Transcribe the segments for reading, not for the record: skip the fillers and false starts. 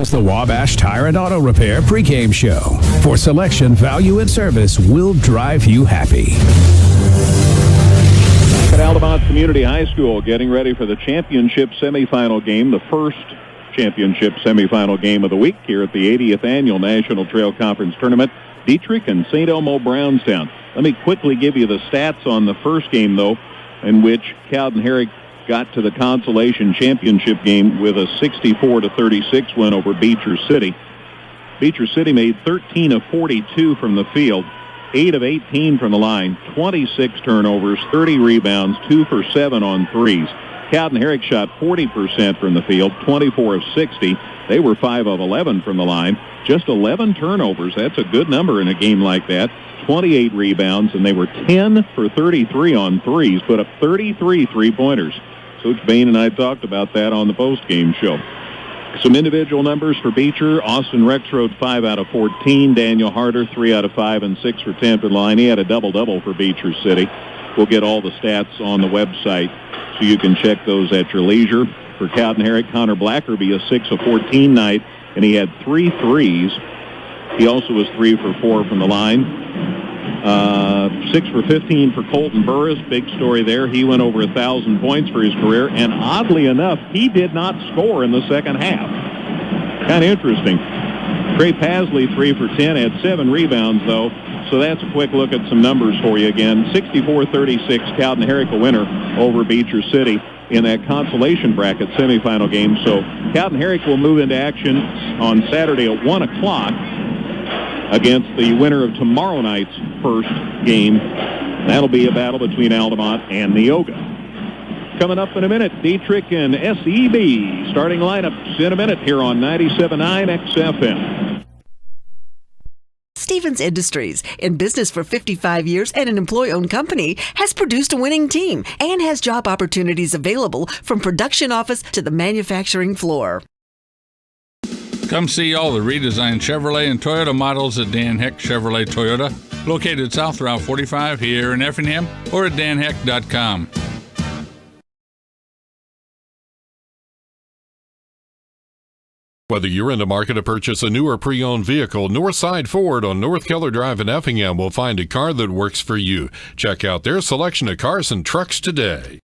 It's the Wabash Tire and Auto Repair pregame show. For selection, value, and service, will drive you happy. At Altamont Community High School, getting ready for the championship semifinal game, the first championship semifinal game of the week here at the 80th Annual National Trail Conference Tournament. Dieterich and St. Elmo Brownstown. Let me quickly give you the stats on the first game, though, in which Cowden Herrick got to the consolation championship game with a 64-36 win over Beecher City. Beecher City made 13 of 42 from the field, 8 of 18 from the line, 26 turnovers, 30 rebounds, 2 for 7 on threes. Cowden Herrick shot 40% from the field, 24 of 60. They were 5 of 11 from the line. Just 11 turnovers. That's a good number in a game like that. 28 rebounds, and they were 10 for 33 on threes, put up 33 three-pointers. Coach Bain and I talked about that on the post-game show. Some individual numbers for Beecher. Austin Rexroad, 5 out of 14. Daniel Harder, 3 out of 5 and 6 for 10 from the line. He had a double-double for Beecher City. We'll get all the stats on the website so you can check those at your leisure. For Cowden Herrick, Connor Blackerby, a 6 of 14 night, and he had 3 threes. He also was 3 for 4 from the line. 6 for 15 for Colton Burris. Big story there. He went over 1,000 points for his career, and oddly enough, he did not score in the second half. Kind of interesting. Trey Pasley, 3 for 10, had 7 rebounds, though. So that's a quick look at some numbers for you again. 64-36, Cowden Herrick a winner over Beecher City in that consolation bracket semifinal game. So Cowden Herrick will move into action on Saturday at 1 o'clock against the winner of tomorrow night's first game. That'll be a battle between Altamont and Neoga. Coming up in a minute, Dieterich and SEB. Starting lineups in a minute here on 97.9 XFM. Stevens Industries, in business for 55 years and an employee-owned company, has produced a winning team and has job opportunities available from production office to the manufacturing floor. Come see all the redesigned Chevrolet and Toyota models at Dan Heck Chevrolet Toyota, located south Route 45 here in Effingham, or at danheck.com. Whether you're in the market to purchase a new or pre-owned vehicle, Northside Ford on North Keller Drive in Effingham will find a car that works for you. Check out their selection of cars and trucks today.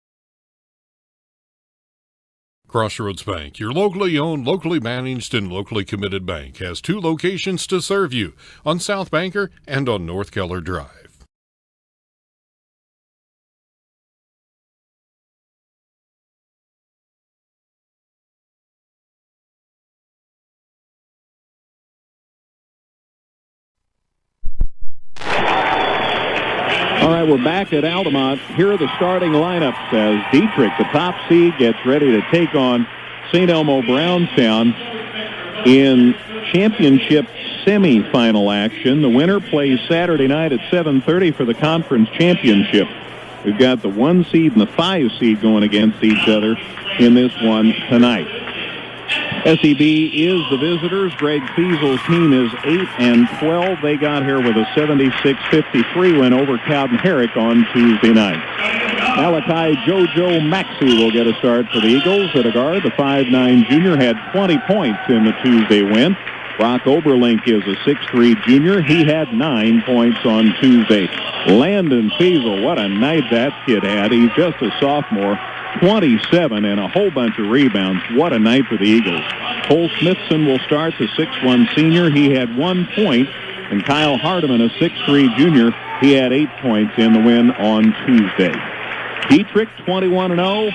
Crossroads Bank, your locally owned, locally managed, and locally committed bank, has 2 locations to serve you, on South Banker and on North Keller Drive. All right, we're back at Altamont. Here are the starting lineups as Dieterich, the top seed, gets ready to take on St. Elmo Brownstown in championship semifinal action. The winner plays Saturday night at 7:30 for the conference championship. We've got the 1 seed and the 5 seed going against each other in this one tonight. SEB is the visitors. Greg Fiesel's team is 8-12. They got here with a 76-53 win over Cowden Herrick on Tuesday night. Malachi Jojo Maxey will get a start for the Eagles at a guard. The 5'9 junior had 20 points in the Tuesday win. Brock Oberlink is a 6'3 junior. He had 9 points on Tuesday. Landon Fiesel, what a night that kid had. He's just a sophomore. 27 and a whole bunch of rebounds. What a night for the Eagles. Cole Smithson will start, the 6'1 senior. He had 1 point. And Kyle Hardiman, a 6'3 junior, he had 8 points in the win on Tuesday. Dieterich, 21-0,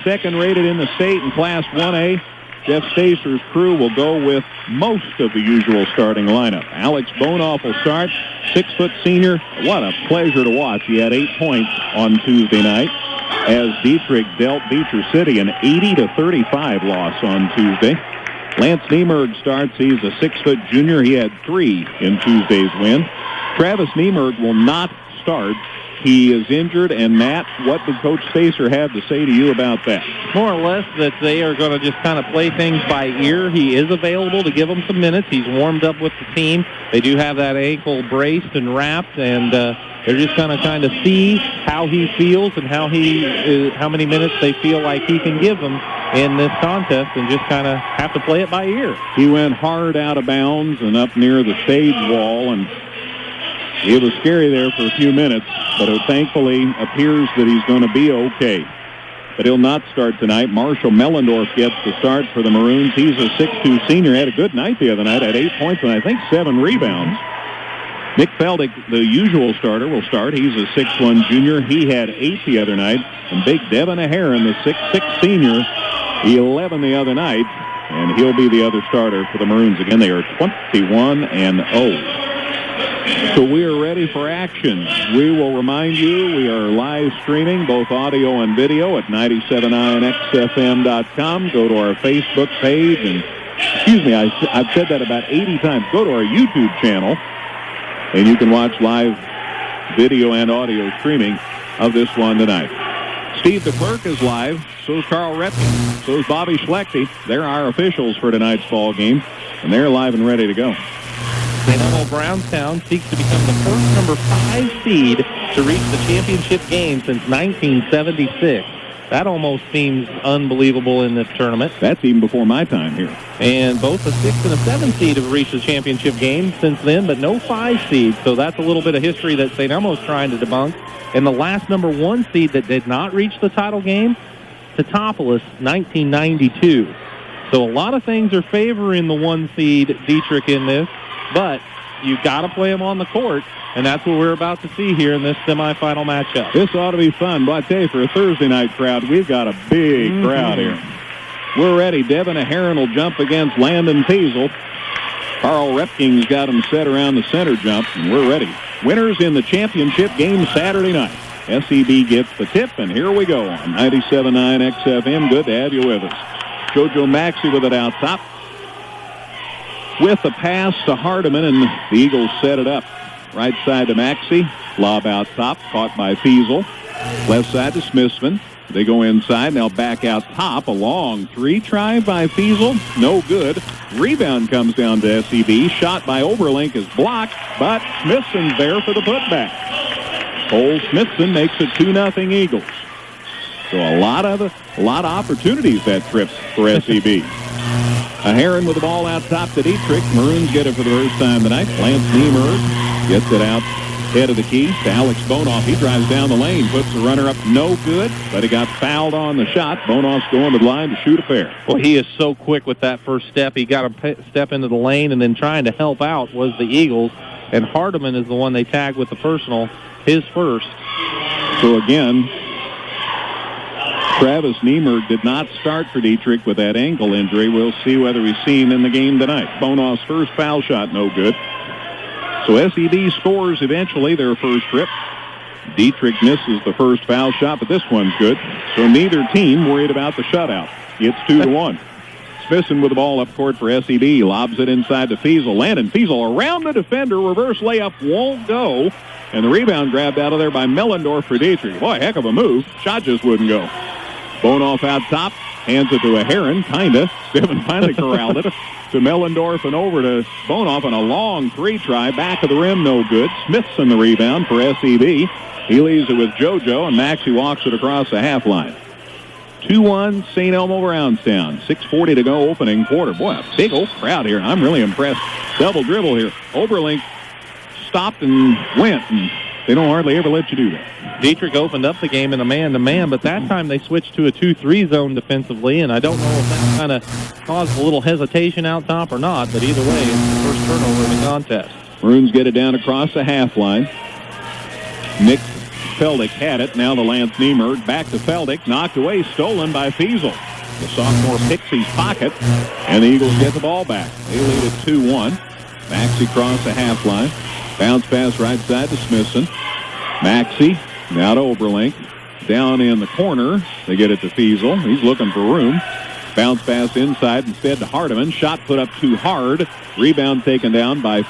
second rated in the state in Class 1A. Jeff Stacer's crew will go with most of the usual starting lineup. Alex Bonoff will start, 6-foot senior. What a pleasure to watch. He had 8 points on Tuesday night as Dieterich dealt Beecher City an 80-35 loss on Tuesday. Lance Niemerg starts. He's a 6-foot junior. He had 3 in Tuesday's win. Travis Niemerg will not start. he is injured. And, Matt, what did Coach Stacer have to say to you about that? More or less that they are going to just kind of play things by ear. He is available to give them some minutes. He's warmed up with the team. They do have that ankle braced and wrapped, and they're just going to kind of see how he feels and how many minutes they feel like he can give them in this contest, and just kind of have to play it by ear. He went hard out of bounds and up near the stage wall, and it was scary there for a few minutes, but it thankfully appears that he's going to be okay. But he'll not start tonight. Marshall Mellendorf gets the start for the Maroons. He's a 6'2 senior. Had a good night the other night. Had 8 points and I think 7 rebounds. Nick Feldick, the usual starter, will start. He's a 6'1 junior. He had 8 the other night. And big Devin Aheron, the 6'6 senior, 11 the other night. And he'll be the other starter for the Maroons. Again, they are 21-0. So we are ready for action. We will remind you we are live streaming both audio and video at 979xfm.com. Go to our Facebook page and, excuse me, I've said that about 80 times. Go to our YouTube channel and you can watch live video and audio streaming of this one tonight. Steve the Clerk is live. So is Carl Repke. So is Bobby Schlechte. They're our officials for tonight's ball game, and they're live and ready to go. St. Elmo Brownstown seeks to become the first number 5 seed to reach the championship game since 1976. That almost seems unbelievable in this tournament. That's even before my time here. And both a 6 and a 7 seed have reached the championship game since then, but no 5 seed. So that's a little bit of history that St. Elmo's trying to debunk. And the last number 1 seed that did not reach the title game, Teutopolis, 1992. So a lot of things are favoring the 1 seed Dieterich in this, but you've got to play them on the court, and that's what we're about to see here in this semifinal matchup. This ought to be fun. But I tell you, for a Thursday night crowd, we've got a big crowd here. We're ready. Devin Aheron will jump against Landon Feasel. Carl Repking's got him set around the center jump, and we're ready. Winners in the championship game Saturday night. SEB gets the tip, and here we go on 97.9 XFM. Good to have you with us. JoJo Maxey with it out top. With the pass to Hardiman, and the Eagles set it up. Right side to Maxey. Lob out top, caught by Feasel. Left side to Smithsman. They go inside. Now back out top. A long 3 try by Feasel. No good. Rebound comes down to SEB. Shot by Overlink is blocked, but Smithson's there for the putback. Cole Smithson makes it 2-0 Eagles. So a lot of opportunities that trip for SEB. Aheron with the ball out top to Dieterich. Maroons get it for the first time tonight. Lance Niemer gets it out head of the key to Alex Bonoff. He drives down the lane, puts the runner up, no good, but he got fouled on the shot. Bonoff's going to the line to shoot a pair. Well, he is so quick with that first step. He got to step into the lane, and then trying to help out was the Eagles, and Hardiman is the one they tagged with the personal, his first. So again, Travis Niemer did not start for Dieterich with that ankle injury. We'll see whether we see him in the game tonight. Bonoff's first foul shot, no good. So SEB scores eventually their first trip. Dieterich misses the first foul shot, but this one's good. So neither team worried about the shutout. It's 2-1. Smithson with the ball up court for SEB. Lobs it inside to Feasel. Landon Feasel around the defender. Reverse layup won't go. And the rebound grabbed out of there by Mellendorf for Dieterich. Boy, heck of a move. Shot just wouldn't go. Bonoff out top. Hands it to Aheron, kinda. Steven finally corralled it to Mellendorf and over to Bonoff on a long 3 try. Back of the rim, no good. Smithson the rebound for SEB. He leaves it with JoJo, and Maxey walks it across the half line. 2-1 St. Elmo Brownstown. 6:40 to go, opening quarter. Boy, a big old crowd here. I'm really impressed. Double dribble here. Oberlink stopped and went, and they don't hardly ever let you do that. Dieterich opened up the game in a man-to-man, but that time they switched to a 2-3 zone defensively, and I don't know if that kind of caused a little hesitation out top or not, but either way, it's the first turnover in the contest. Maroons get it down across the half line. Nick Feldick had it. Now the Lance Niemer. Back to Feldick. Knocked away. Stolen by Feasel. The sophomore picks his pocket, and the Eagles get the ball back. They lead at 2-1. Maxey across the half line. Bounce pass right side to Smithson. Maxey now to Oberlink. Down in the corner. They get it to Feasel. He's looking for room. Bounce pass inside instead to Hardiman. Shot put up too hard. Rebound taken down by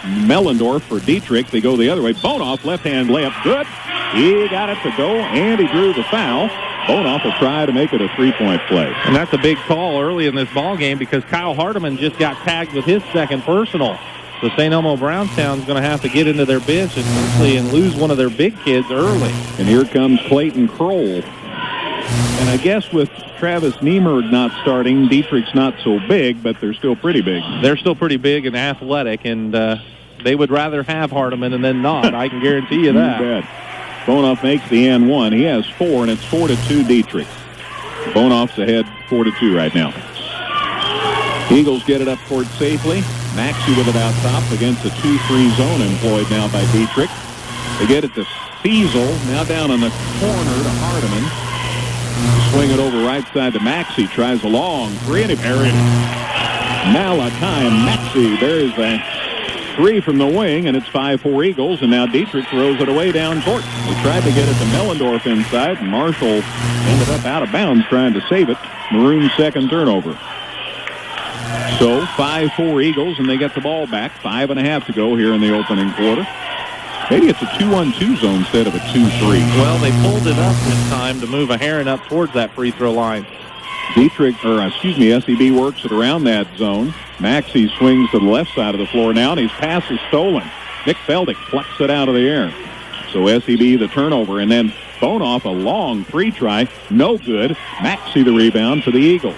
Mellendorf for Dieterich. They go the other way. Bonoff, left-hand layup. Good. He got it to go, and he drew the foul. Bonoff will try to make it a three-point play. And that's a big call early in this ball game because Kyle Hardiman just got tagged with his second personal. So St. Elmo Brownstown's going to have to get into their bench and lose one of their big kids early. And here comes Clayton Kroll. And I guess with Travis Niemerd not starting, Dieterich's not so big, but they're still pretty big. They're still pretty big and athletic, and they would rather have Hardiman and then not. I can guarantee you that. You bet. Bonoff makes the and one. He has 4, and it's 4-2 Dieterich. Bonoff's ahead 4-2 right now. Eagles get it up court safely. Maxey with it out top against a 2-3 zone employed now by Dieterich. They get it to Fiesel, now down in the corner to Hardiman. Swing it over right side to Maxey. Tries a long three, and he buried it. Malachi Maxey buries that three from the wing, and it's 5-4 Eagles, and now Dieterich throws it away down court. They tried to get it to Mellendorf inside, and Marshall ended up out of bounds trying to save it. Maroon's second turnover. So 5-4 Eagles, and they get the ball back. 5.5 to go here in the opening quarter. Maybe it's a 2-1-2 zone instead of a 2-3. Well, they pulled it up this time to move a Heron up towards that free throw line. SEB works it around that zone. Maxey swings to the left side of the floor now, and his pass is stolen. Nick Feldick plucks it out of the air. So SEB the turnover, and then Bonoff a long three try, no good. Maxey the rebound for the Eagles.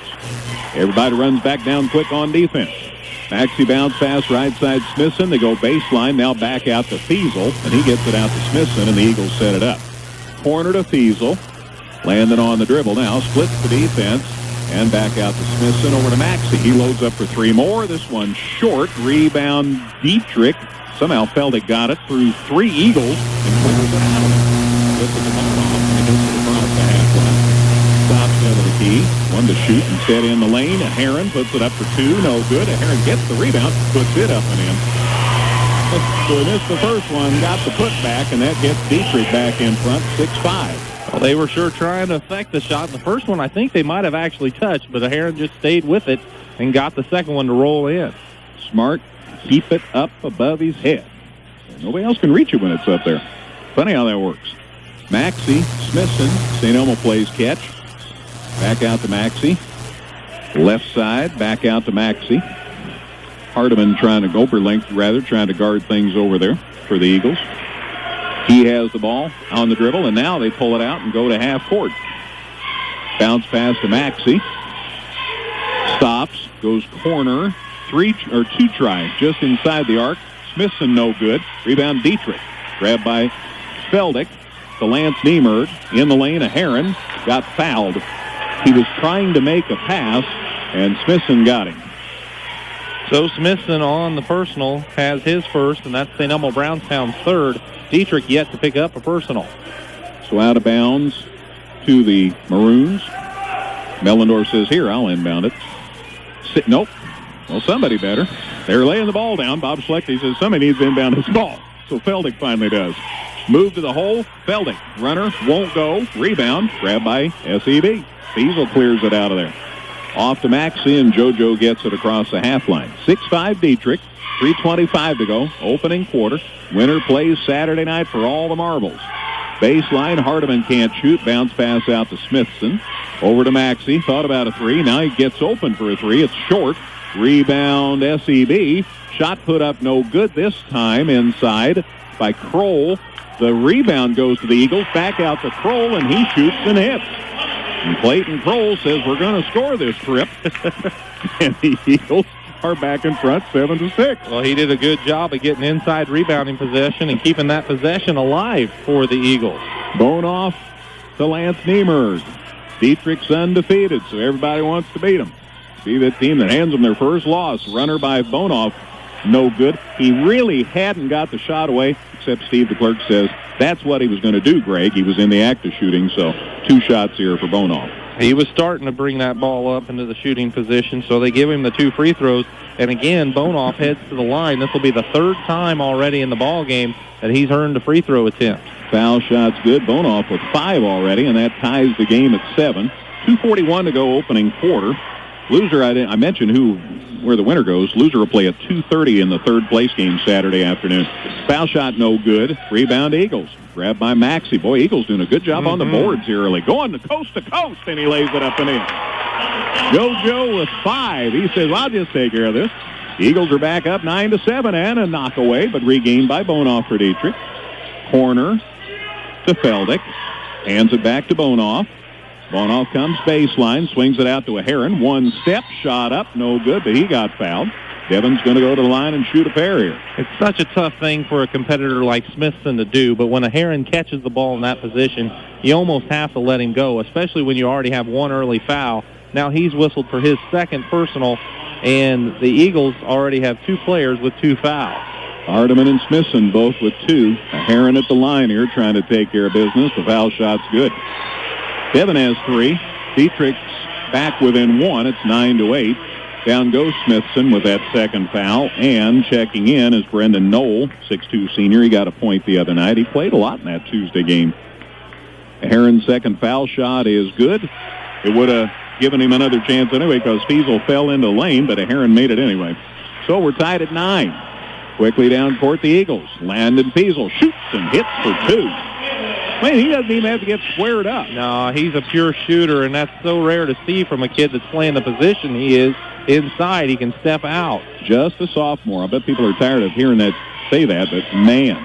Everybody runs back down quick on defense. Maxey bounce pass right side Smithson. They go baseline, now back out to Fiesel, and he gets it out to Smithson, and the Eagles set it up. Corner to Fiesel. Landon on the dribble now, splits the defense, and back out to Smithson over to Maxey. He loads up for three more. This one short. Rebound Dieterich. Somehow Feldick got it through three Eagles and clears it out. Gets it to Bonoff, and it gets to the front of the half line. Stops near the key. One to shoot instead in the lane. A Heron puts it up for two. No good. A Heron gets the rebound, puts it up and in. So he missed the first one, got the putback, and that gets Dieterich back in front, 6-5. Well, they were sure trying to affect the shot. The first one I think they might have actually touched, but a Heron just stayed with it and got the second one to roll in. Smart, keep it up above his head. Nobody else can reach it when it's up there. Funny how that works. Maxey, Smithson, St. Elmo plays catch. Back out to Maxey. Left side, back out to Maxey. Hardiman trying to go for length, trying to guard things over there for the Eagles. He has the ball on the dribble, and now they pull it out and go to half court. Bounce pass to Maxey. Stops, goes corner, two try just inside the arc. Smithson no good. Rebound Dieterich. Grabbed by Feldick to Lance Niemerd. In the lane, a Heron got fouled. He was trying to make a pass, and Smithson got him. So Smithson on the personal has his first, and that's St. Elmo Brownstown's third. Dieterich yet to pick up a personal. So out of bounds to the Maroons. Mellendorf says, here, I'll inbound it. Nope. Well, somebody better. They're laying the ball down. Bob Schlechte says somebody needs to inbound this ball. So Feldick finally does. Move to the hole. Feldick. Runner won't go. Rebound. Grabbed by SEB. Fiesel clears it out of there. Off to Maxey, and JoJo gets it across the half line. 6-5 Dieterich. 3:25 to go. Opening quarter. Winner plays Saturday night for all the marbles. Baseline. Hardiman can't shoot. Bounce pass out to Smithson. Over to Maxey. Thought about a three. Now he gets open for a three. It's short. Rebound SEB. Shot put up no good this time inside by Kroll. The rebound goes to the Eagles. Back out to Kroll, and he shoots and hits. And Clayton Kroll says we're going to score this trip. And the Eagles are back in front 7-6. Well, he did a good job of getting inside rebounding possession and keeping that possession alive for the Eagles. Bonoff to Lance Niemerd. Dieterich's undefeated, so everybody wants to beat him. See that team that hands them their first loss. Runner by Bonoff, no good. He really hadn't got the shot away, except Steve the clerk says that's what he was going to do, Greg. He was in the act of shooting, so 2 shots here for Bonoff. He was starting to bring that ball up into the shooting position, so they give him the 2 free throws. And again, Bonoff heads to the line. This will be the 3rd time already in the ball game that he's earned a free throw attempt. Foul shot's good. Bonoff with 5 already, and that ties the game at 7. 2:41 to go opening quarter. Loser, I mentioned where the winner goes. Loser will play at 2:30 in the third place game Saturday afternoon. Foul shot no good. Rebound Eagles. Grabbed by Maxey. Boy, Eagles doing a good job on the boards here early. Going to coast, and he lays it up and in. JoJo with 5. He says, I'll just take care of this. Eagles are back up 9-7 and a knockaway, but regained by Bonoff for Dieterich. Corner to Feldick. Hands it back to Bonoff. Bonoff comes baseline, swings it out to a Heron. One step, shot up, no good, but he got fouled. Devin's going to go to the line and shoot a pair here. It's such a tough thing for a competitor like Smithson to do, but when a Heron catches the ball in that position, you almost have to let him go, especially when you already have one early foul. Now he's whistled for his second personal, and the Eagles already have 2 players with 2 fouls. Hardiman and Smithson both with 2. A Heron at the line here trying to take care of business. The foul shot's good. Devin has 3. Dietrich's back within 1. It's 9-8. Down goes Smithson with that second foul. And checking in is Brendan Knoll, 6'2 senior. He got a point the other night. He played a lot in that Tuesday game. Heron's second foul shot is good. It would have given him another chance anyway because Fiesel fell into the lane, but a Heron made it anyway. So we're tied at 9. Quickly down court, the Eagles. Landon Fiesel shoots and hits for 2. Man, he doesn't even have to get squared up. No, he's a pure shooter, and that's so rare to see from a kid that's playing the position he is. Inside, he can step out. Just a sophomore. I bet people are tired of hearing that say that, but man.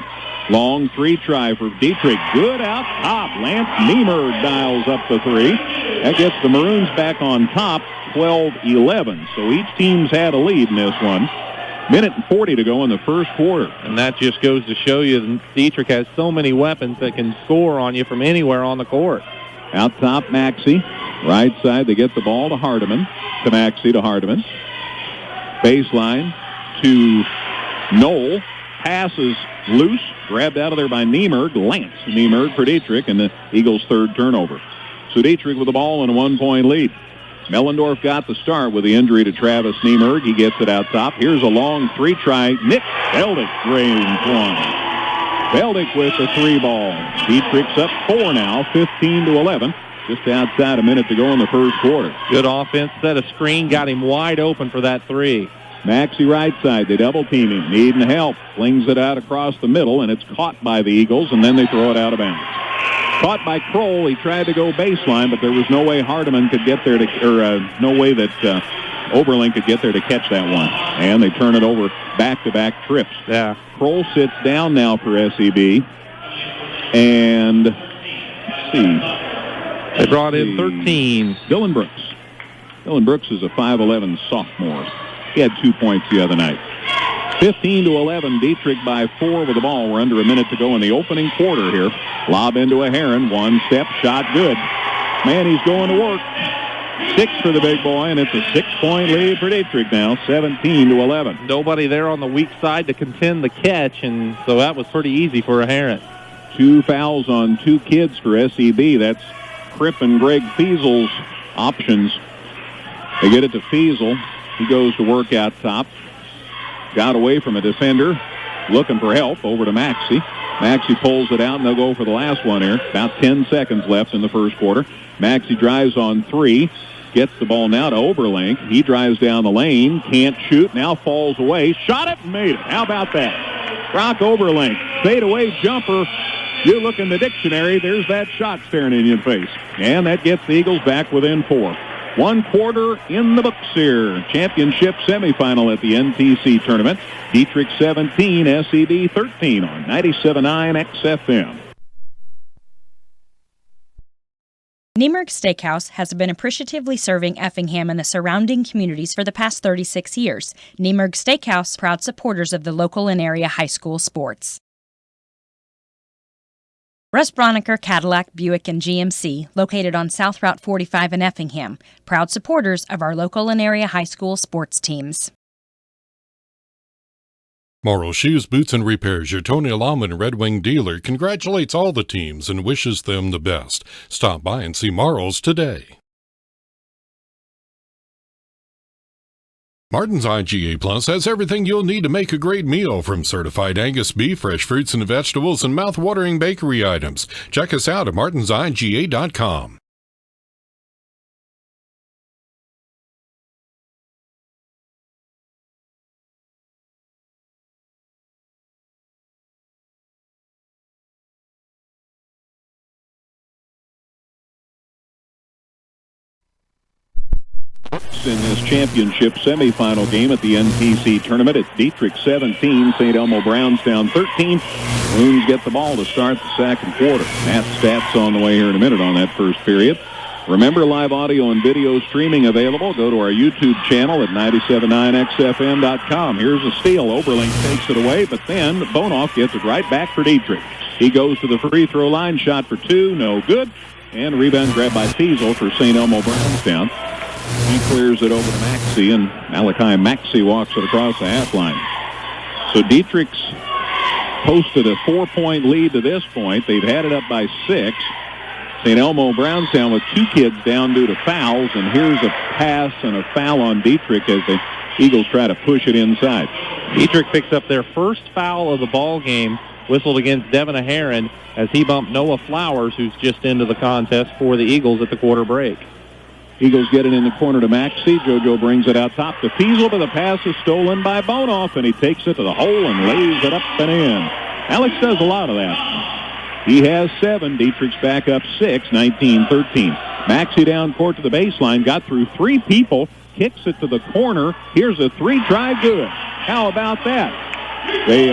Long 3 try for Dieterich. Good out top. Lance Niemer dials up the 3. That gets the Maroons back on top, 12-11. So each team's had a lead in this one. Minute and 40 to go in the first quarter. And that just goes to show you that Dieterich has so many weapons that can score on you from anywhere on the court. Out top, Maxey. Right side, they get the ball to Hardiman. To Maxey, to Hardiman. Baseline to Knoll. Passes loose. Grabbed out of there by Niemerg. Lance Niemerg for Dieterich, and the Eagles' third turnover. So Dieterich with the ball and a 1-point lead. Mellendorf got the start with the injury to Travis Niemerg. He gets it out top. Here's a long 3 try. Nick Feldick drains one. Feldick with the 3 ball. Dietrich's up 4 now, 15-11. Just outside a minute to go in the first quarter. Good offense, set a screen, got him wide open for that 3. Maxey right side. They double team him. Needing help. Flings it out across the middle, and it's caught by the Eagles, and then they throw it out of bounds. Caught by Kroll. He tried to go baseline, but there was no way Hardiman could get there no way that Oberlin could get there to catch that one. And they turn it over back-to-back trips. Yeah. Kroll sits down now for SEB. And let's see. They brought in 13. Dylan Brooks. Dylan Brooks is a 5'11 sophomore. He had 2 points the other night. 15-11, Dieterich by 4 with the ball. We're under a minute to go in the opening quarter here. Lob into a Heron. 1 step, shot good. Man, he's going to work. 6 for the big boy, and it's a 6-point lead for Dieterich now, 17-11. Nobody there on the weak side to contend the catch, and so that was pretty easy for a Heron. 2 fouls on 2 kids for SEB. That's Kripp and Greg Fiesel's options. They get it to Fiesel. He goes to work out top. Got away from a defender. Looking for help. Over to Maxey. Maxey pulls it out, and they'll go for the last one here. About 10 seconds left in the first quarter. Maxey drives on 3. Gets the ball now to Oberlink. He drives down the lane. Can't shoot. Now falls away. Shot it and made it. How about that? Brock Oberlink. Fade-away jumper. You look in the dictionary. There's that shot staring in your face. And that gets the Eagles back within 4. 1 quarter in the books here. Championship semifinal at the NTC tournament. Dieterich 17, SEB 13 on 97.9 XFM. Niemerg Steakhouse has been appreciatively serving Effingham and the surrounding communities for the past 36 years. Niemerg Steakhouse, proud supporters of the local and area high school sports. Russ Broniker Cadillac, Buick, and GMC, located on South Route 45 in Effingham, proud supporters of our local and area high school sports teams. Morrow Shoes, Boots, and Repairs, your Tony Lawman Red Wing dealer, congratulates all the teams and wishes them the best. Stop by and see Morrow's today. Martin's IGA Plus has everything you'll need to make a great meal, from certified Angus beef, fresh fruits and vegetables, and mouth-watering bakery items. Check us out at martinsiga.com. next in this championship semifinal game at the NTC tournament. It's Dieterich 17, St. Elmo Brownstown 13. Loons get the ball to start the second quarter. Matt stats on the way here in a minute on that first period. Remember, live audio and video streaming available. Go to our YouTube channel at 979xfm.com. Here's a steal. Oberlink takes it away, but then Bonoff gets it right back for Dieterich. He goes to the free throw line, shot for two, no good. And rebound grab by Fiesel for St. Elmo Brownstown. He clears it over to Maxey, and Malachi Maxey walks it across the half line. So Dieterich's posted a 4-point lead to this point. They've had it up by 6. St. Elmo Brownstown with 2 kids down due to fouls, and here's a pass and a foul on Dieterich as the Eagles try to push it inside. Dieterich picks up their first foul of the ball game, whistled against Devin Aheron as he bumped Noah Flowers, who's just into the contest for the Eagles at the quarter break. Eagles get it in the corner to Maxey. JoJo brings it out top to Fiesel, but the pass is stolen by Bonoff, and he takes it to the hole and lays it up and in. Alex does a lot of that. He has 7. Dieterich's back up 6, 19-13. Maxey down court to the baseline, got through 3 people, kicks it to the corner. Here's a 3-try good. How about that? They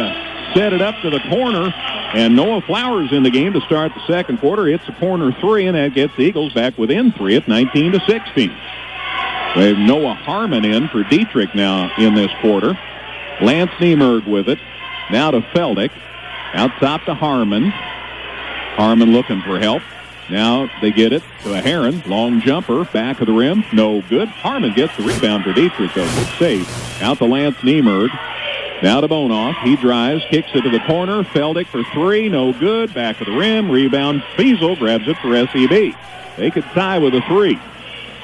set it up to the corner, and Noah Flowers in the game to start the second quarter. It's a corner 3, and that gets the Eagles back within 3 at 19-16. They have Noah Harmon in for Dieterich now in this quarter. Lance Niemerg with it. Now to Feldick. Out top to Harmon. Harmon looking for help. Now they get it to Aheron. Long jumper, back of the rim, no good. Harmon gets the rebound for Dieterich, though. Good save. Out to Lance Niemerg. Now to Bonoff. He drives, kicks it to the corner. Feldick for 3, no good. Back of the rim, rebound. Fiesel grabs it for SEB. They could tie with a 3.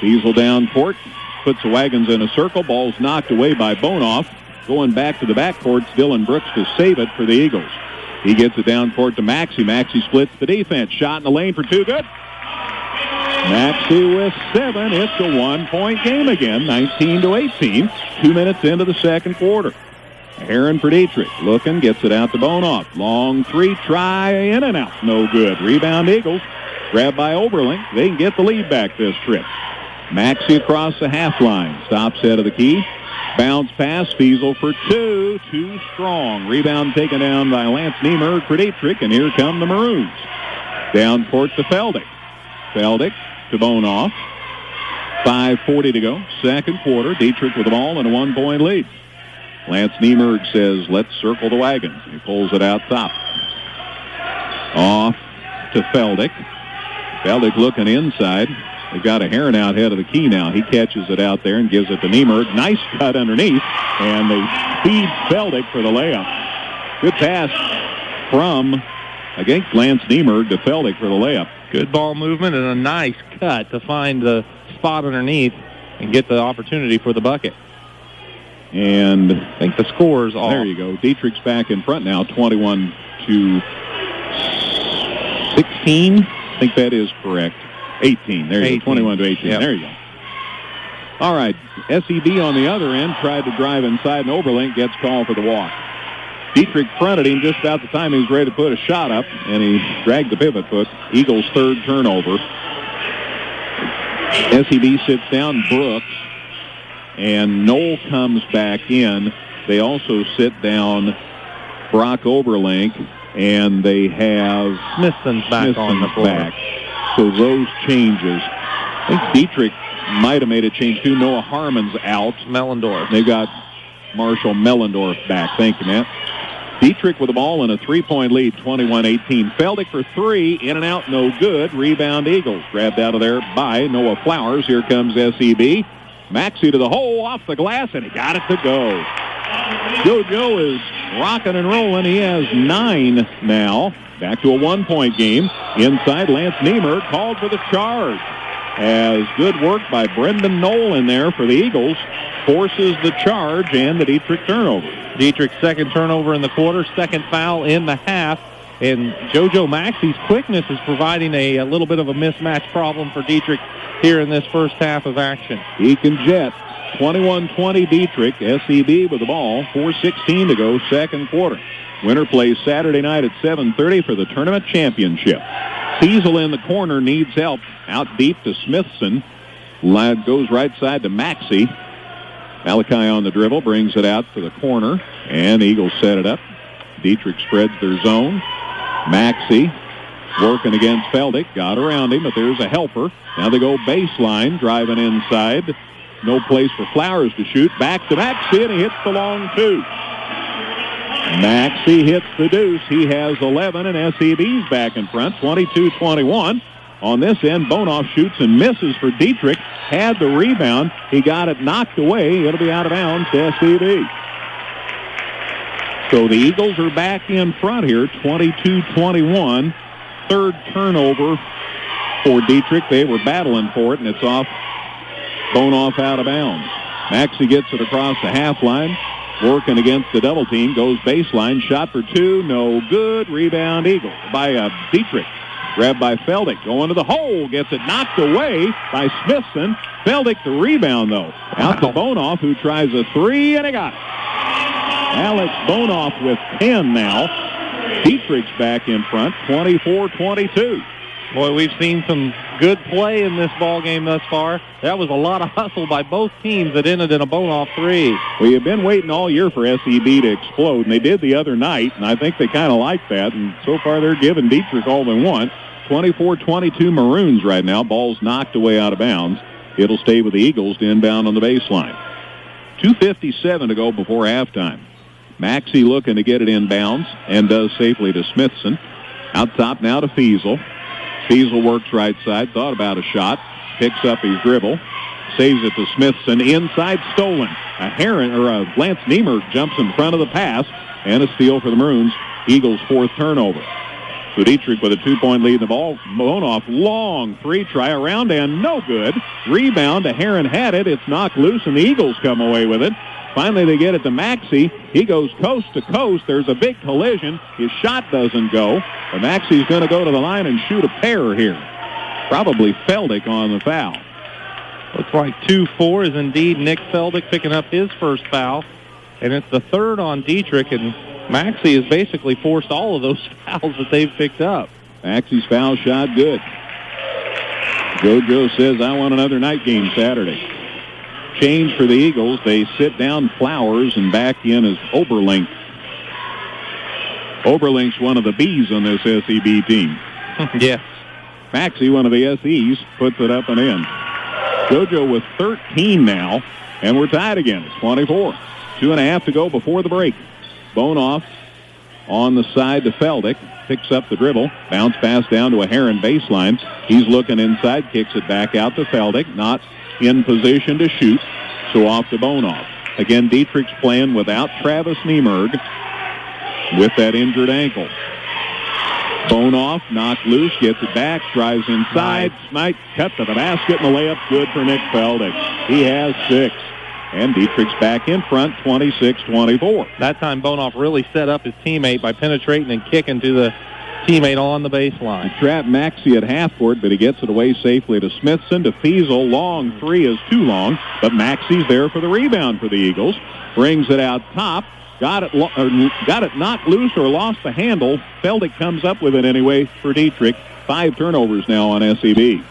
Fiesel down court, puts the Wagons in a circle. Ball's knocked away by Bonoff. Going back to the backcourt, Dylan Brooks to save it for the Eagles. He gets it down court to Maxey. Maxey splits the defense. Shot in the lane for 2, good. Maxey with 7. It's a 1-point game again, 19-18. 2 minutes into the second quarter. Aheron for Dieterich. Looking, gets it out to Bonoff. Long 3-try, in and out. No good. Rebound Eagles. Grabbed by Oberlink. They can get the lead back this trip. Maxey across the half line. Stops head of the key. Bounce pass, Fiesel for 2. Too strong. Rebound taken down by Lance Niemerg for Dieterich, and here come the Maroons. Down court to Feldick. Feldick to Bonoff. 5:40 to go. Second quarter. Dieterich with the ball and a 1-point lead. Lance Niemerg says, let's circle the Wagons. He pulls it out top. Off to Feldick. Feldick looking inside. They've got Aheron out head of the key now. He catches it out there and gives it to Niemerg. Nice cut underneath, and they feed Feldick for the layup. Good pass from, against Lance Niemerg to Feldick for the layup. Good ball movement and a nice cut to find the spot underneath and get the opportunity for the bucket. And I think the score's off. There you go. Dieterich's back in front now, 21-16. I think that is correct. 18. There you go. 21-18. Yep. There you go. All right. SEB on the other end tried to drive inside, and Oberlink gets called for the walk. Dieterich fronted him just about the time he was ready to put a shot up, and he dragged the pivot foot. Eagles' third turnover. SEB sits down Brooks, and Knoll comes back in. They also sit down Brock Oberlink, and they have Smithson's back on the floor. So those changes. I think Dieterich might have made a change too. Noah Harmon's out. Mellendorf. They've got Marshall Mellendorf back. Thank you, Matt. Dieterich with the ball and a 3-point lead, 21-18. Feldick for 3, in and out, no good. Rebound Eagles. Grabbed out of there by Noah Flowers. Here comes SEB. Maxey to the hole, off the glass, and he got it to go. JoJo is rocking and rolling. He has 9 now. Back to a 1-point game. Inside, Lance Niemerg called for the charge. As good work by Brendan Knoll in there for the Eagles. Forces the charge and the Dieterich turnover. Dieterich's second turnover in the quarter, second foul in the half. And JoJo Maxey's quickness is providing a little bit of a mismatch problem for Dieterich here in this first half of action. He can jet. 21-20 Dieterich. SEB with the ball. 4:16 to go, second quarter. Winner plays Saturday night at 7:30 for the tournament championship. Fiesel in the corner needs help. Out deep to Smithson. Lad goes right side to Maxey. Malachi on the dribble, brings it out to the corner, and Eagles set it up. Dieterich spreads their zone. Maxey working against Feldick. Got around him, but there's a helper. Now they go baseline, driving inside. No place for Flowers to shoot. Back to Maxey, and he hits the long two. Maxey hits the deuce. He has 11, and SEB's back in front, 22-21. On this end, Bonoff shoots and misses for Dieterich. Had the rebound. He got it knocked away. It'll be out of bounds to SEB. So the Eagles are back in front here, 22-21. Third turnover for Dieterich. They were battling for it, and it's off. Bonoff out of bounds. Maxey gets it across the half line. Working against the double team. Goes baseline. Shot for two. No good. Rebound Eagles by Dieterich. Grabbed by Feldick. Going to the hole. Gets it knocked away by Smithson. Feldick the rebound, though. Out to Bonoff, who tries a three, and he got it. Alex Bonoff with 10 now. Dietrich's back in front, 24-22. Boy, we've seen some good play in this ball game thus far. That was a lot of hustle by both teams that ended in a Bonoff three. We have been waiting all year for SEB to explode, and they did the other night, and I think they kind of like that, and so far they're giving Dieterich all they want. 24-22 Maroons right now. Ball's knocked away out of bounds. It'll stay with the Eagles to inbound on the baseline. 2:57 to go before halftime. Maxey looking to get it inbounds and does safely to Smithson. Out top now to Feasel. Feasel works right side, thought about a shot, picks up his dribble, saves it to Smithson, inside stolen. Lance Niemer jumps in front of the pass, and a steal for the Maroons. Eagles' fourth turnover. So Dieterich with a 2-point lead in the ball. Bonoff, long three try around and no good. Rebound to Heron had it. It's knocked loose, and the Eagles come away with it. Finally, they get it to Maxey. He goes coast to coast. There's a big collision. His shot doesn't go. But Maxey's going to go to the line and shoot a pair here. Probably Feldick on the foul. Looks like 2-4 is indeed Nick Feldick picking up his first foul. And it's the third on Dieterich, and Maxey has basically forced all of those fouls that they've picked up. Maxey's foul shot good. JoJo says, I want another night game Saturday. Change for the Eagles. They sit down Flowers, and back in is Oberlink. Oberlink's one of the B's on this SEB team. Yes. Maxey, one of the SEs, puts it up and in. JoJo with 13 now, and we're tied again. It's 24. 2.5 to go before the break. Bonoff on the side to Feldick. Picks up the dribble. Bounce pass down to a Heron baseline. He's looking inside. Kicks it back out to Feldick. Not in position to shoot. So off to Bonoff. Again, Dietrich's playing without Travis Niemerg with that injured ankle. Bonoff knocked loose. Gets it back. Drives inside. Smite. Cut to the basket. And the layup good for Nick Feldick. He has 6. And Dietrich's back in front, 26-24. That time Bonoff really set up his teammate by penetrating and kicking to the teammate on the baseline. He trapped Maxey at half court, but he gets it away safely to Smithson. To Feasel. Long three is too long, but Maxey's there for the rebound for the Eagles. Brings it out top. Got it knocked loose or lost the handle. Feldick comes up with it anyway for Dieterich. 5 turnovers now on SEB.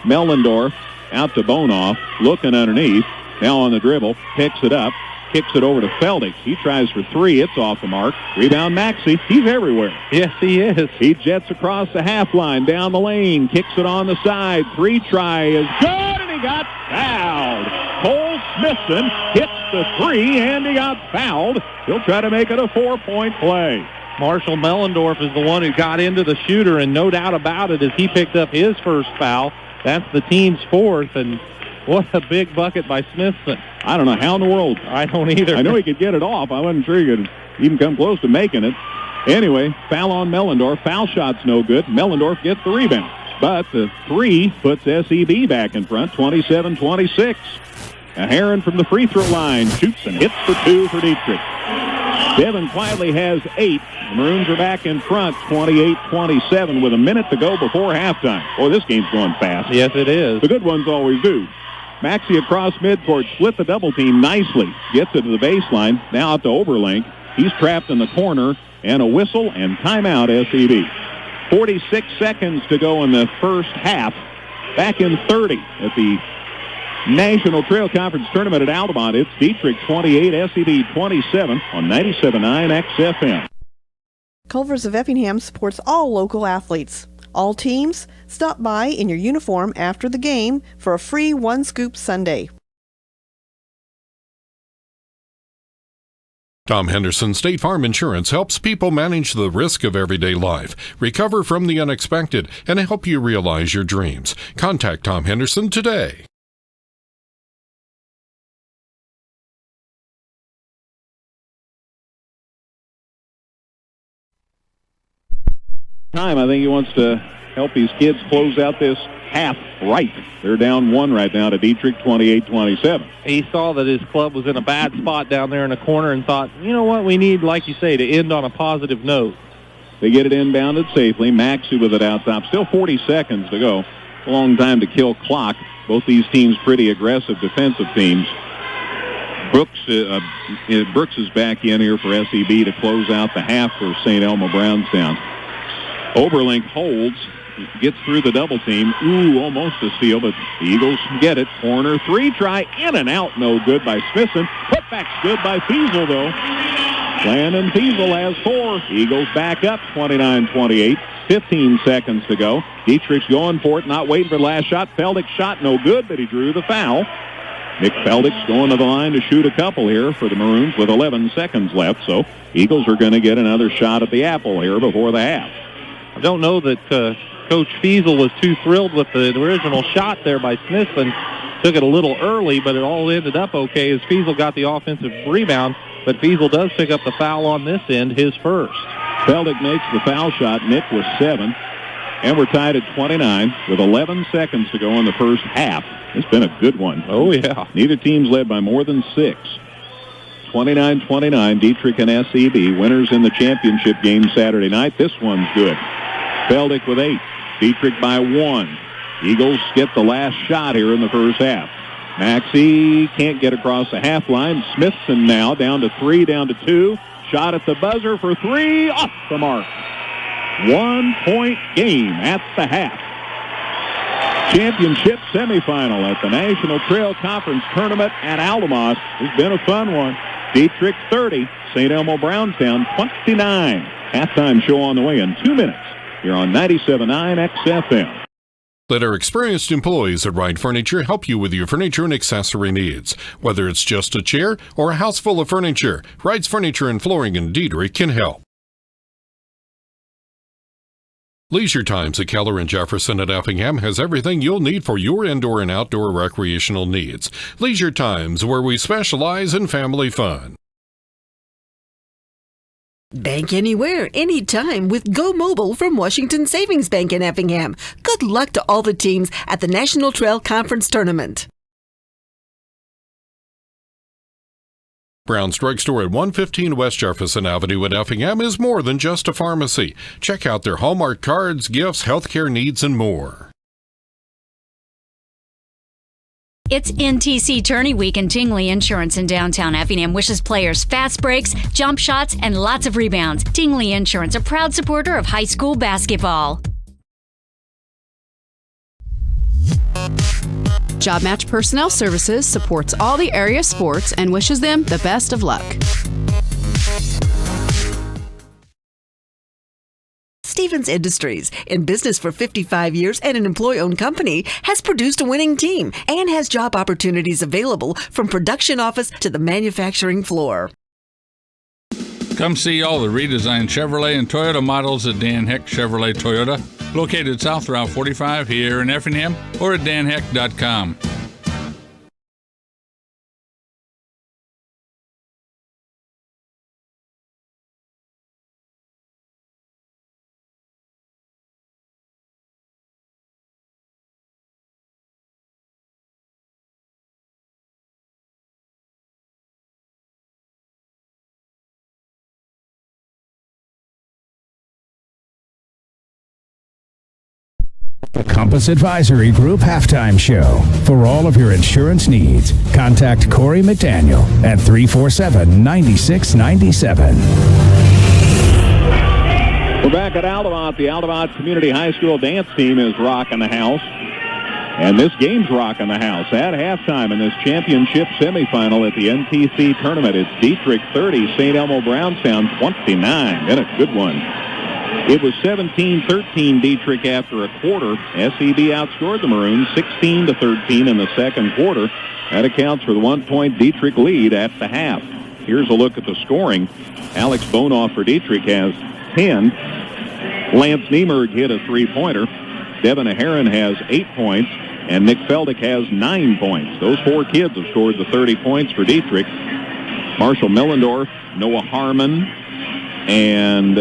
Mellendorf out to Bonoff, looking underneath. Now on the dribble, picks it up, kicks it over to Feldick. He tries for 3. It's off the mark. Rebound Maxey. He's everywhere. Yes, he is. He jets across the half line, down the lane, kicks it on the side. 3 try is good, and he got fouled. Cole Smithson hits the 3, and he got fouled. He'll try to make it a 4-point play. Marshall Mellendorf is the one who got into the shooter, and no doubt about it, as he picked up his first foul. That's the team's 4th, and what a big bucket by Smithson. I don't know how in the world. I don't either. I know he could get it off. I wasn't sure he could even come close to making it. Anyway, foul on Mellendorf. Foul shot's no good. Mellendorf gets the rebound. But the 3 puts SEB back in front, 27-26. A Heron from the free throw line shoots and hits for 2 for Dieterich. Devin quietly has 8. The Maroons are back in front, 28-27, with a minute to go before halftime. Boy, this game's going fast. Yes, it is. The good ones always do. Maxey across midcourt, split the double team nicely. Gets it to the baseline. Now out to Oberlink. He's trapped in the corner, and a whistle and timeout SEB. 46 seconds to go in the first half. Back in 30 at the National Trail Conference Tournament at Altamont. It's Dieterich 28, SEB 27 on 97.9 XFM. Culver's of Effingham supports all local athletes. All teams, stop by in your uniform after the game for a free One Scoop Sundae. Tom Henderson State Farm Insurance helps people manage the risk of everyday life, recover from the unexpected, and help you realize your dreams. Contact Tom Henderson today. I think he wants to help his kids close out this half right. They're down 1 right now to Dieterich, 28-27. He saw that his club was in a bad spot down there in the corner and thought, you know what, we need, like you say, to end on a positive note. They get it inbounded safely. Maxey with it out top. Still 40 seconds to go. A long time to kill clock. Both these teams pretty aggressive defensive teams. Brooks is back in here for SEB to close out the half for St. Elmo Brownstown. Oberlink holds, gets through the double team. Ooh, almost a steal, but the Eagles get it. Corner 3, try in and out, no good by Smithson. Putback's good by Fiesel, though. Landon Fiesel has 4. Eagles back up 29-28. 15 seconds to go. Dieterich's going for it, not waiting for the last shot. Feldick's shot, no good, but he drew the foul. Nick Feldick's going to the line to shoot a couple here for the Maroons with 11 seconds left, so Eagles are going to get another shot at the apple here before the half. I don't know that Coach Fiesel was too thrilled with the original shot there by Smithson. Took it a little early, but it all ended up okay as Fiesel got the offensive rebound. But Fiesel does pick up the foul on this end, his first. Feldick makes the foul shot. Nick with 7. And we're tied at 29 with 11 seconds to go in the first half. It's been a good one. Oh, yeah. Neither team's led by more than 6. 29-29, Dieterich and SEB. Winners in the championship game Saturday night. This one's good. Feldick with 8. Dieterich by 1. Eagles get the last shot here in the first half. Maxey can't get across the half line. Smithson now down to 3, down to 2. Shot at the buzzer for 3. Off the mark. 1-point game at the half. Championship semifinal at the National Trail Conference Tournament at Altamont. It's been a fun one. Dieterich 30, St. Elmo Brownstown 29. Halftime show on the way in 2 minutes. Here on 97.9 XFM. Let our experienced employees at Wright Furniture help you with your furniture and accessory needs. Whether it's just a chair or a house full of furniture, Wright's Furniture and Flooring in Dieterich can help. Leisure Times at Keller and Jefferson at Effingham has everything you'll need for your indoor and outdoor recreational needs. Leisure Times, where we specialize in family fun. Bank anywhere, anytime with Go Mobile from Washington Savings Bank in Effingham. Good luck to all the teams at the National Trail Conference Tournament. Brown's Drugstore at 115 West Jefferson Avenue in Effingham is more than just a pharmacy. Check out their Hallmark cards, gifts, healthcare needs, and more. It's NTC Tourney Week, and Tingley Insurance in downtown Effingham wishes players fast breaks, jump shots, and lots of rebounds. Tingley Insurance, a proud supporter of high school basketball. Job Match Personnel Services supports all the area sports and wishes them the best of luck. Stevens Industries, in business for 55 years and an employee-owned company, has produced a winning team and has job opportunities available from production office to the manufacturing floor. Come see all the redesigned Chevrolet and Toyota models at Dan Heck Chevrolet Toyota, located South Route 45 here in Effingham, or at danheck.com. The Compass Advisory Group Halftime Show. For all of your insurance needs, contact Corey McDaniel at 347-9697. We're back at Altamont. The Altamont Community High School dance team is rocking the house. And this game's rocking the house at halftime in this championship semifinal at the NTC tournament. It's Dieterich 30, St. Elmo Brownstown 29. And a good one. It was 17-13 Dieterich after a quarter. SEB outscored the Maroons 16-13 in the second quarter. That accounts for the 1-point Dieterich lead at the half. Here's a look at the scoring. Alex Bonoff for Dieterich has 10. Lance Niemerg hit a three-pointer. Devin Aharon has 8 points. And Nick Feldick has 9 points. Those 4 kids have scored the 30 points for Dieterich. Marshall Millendorf, Noah Harmon, and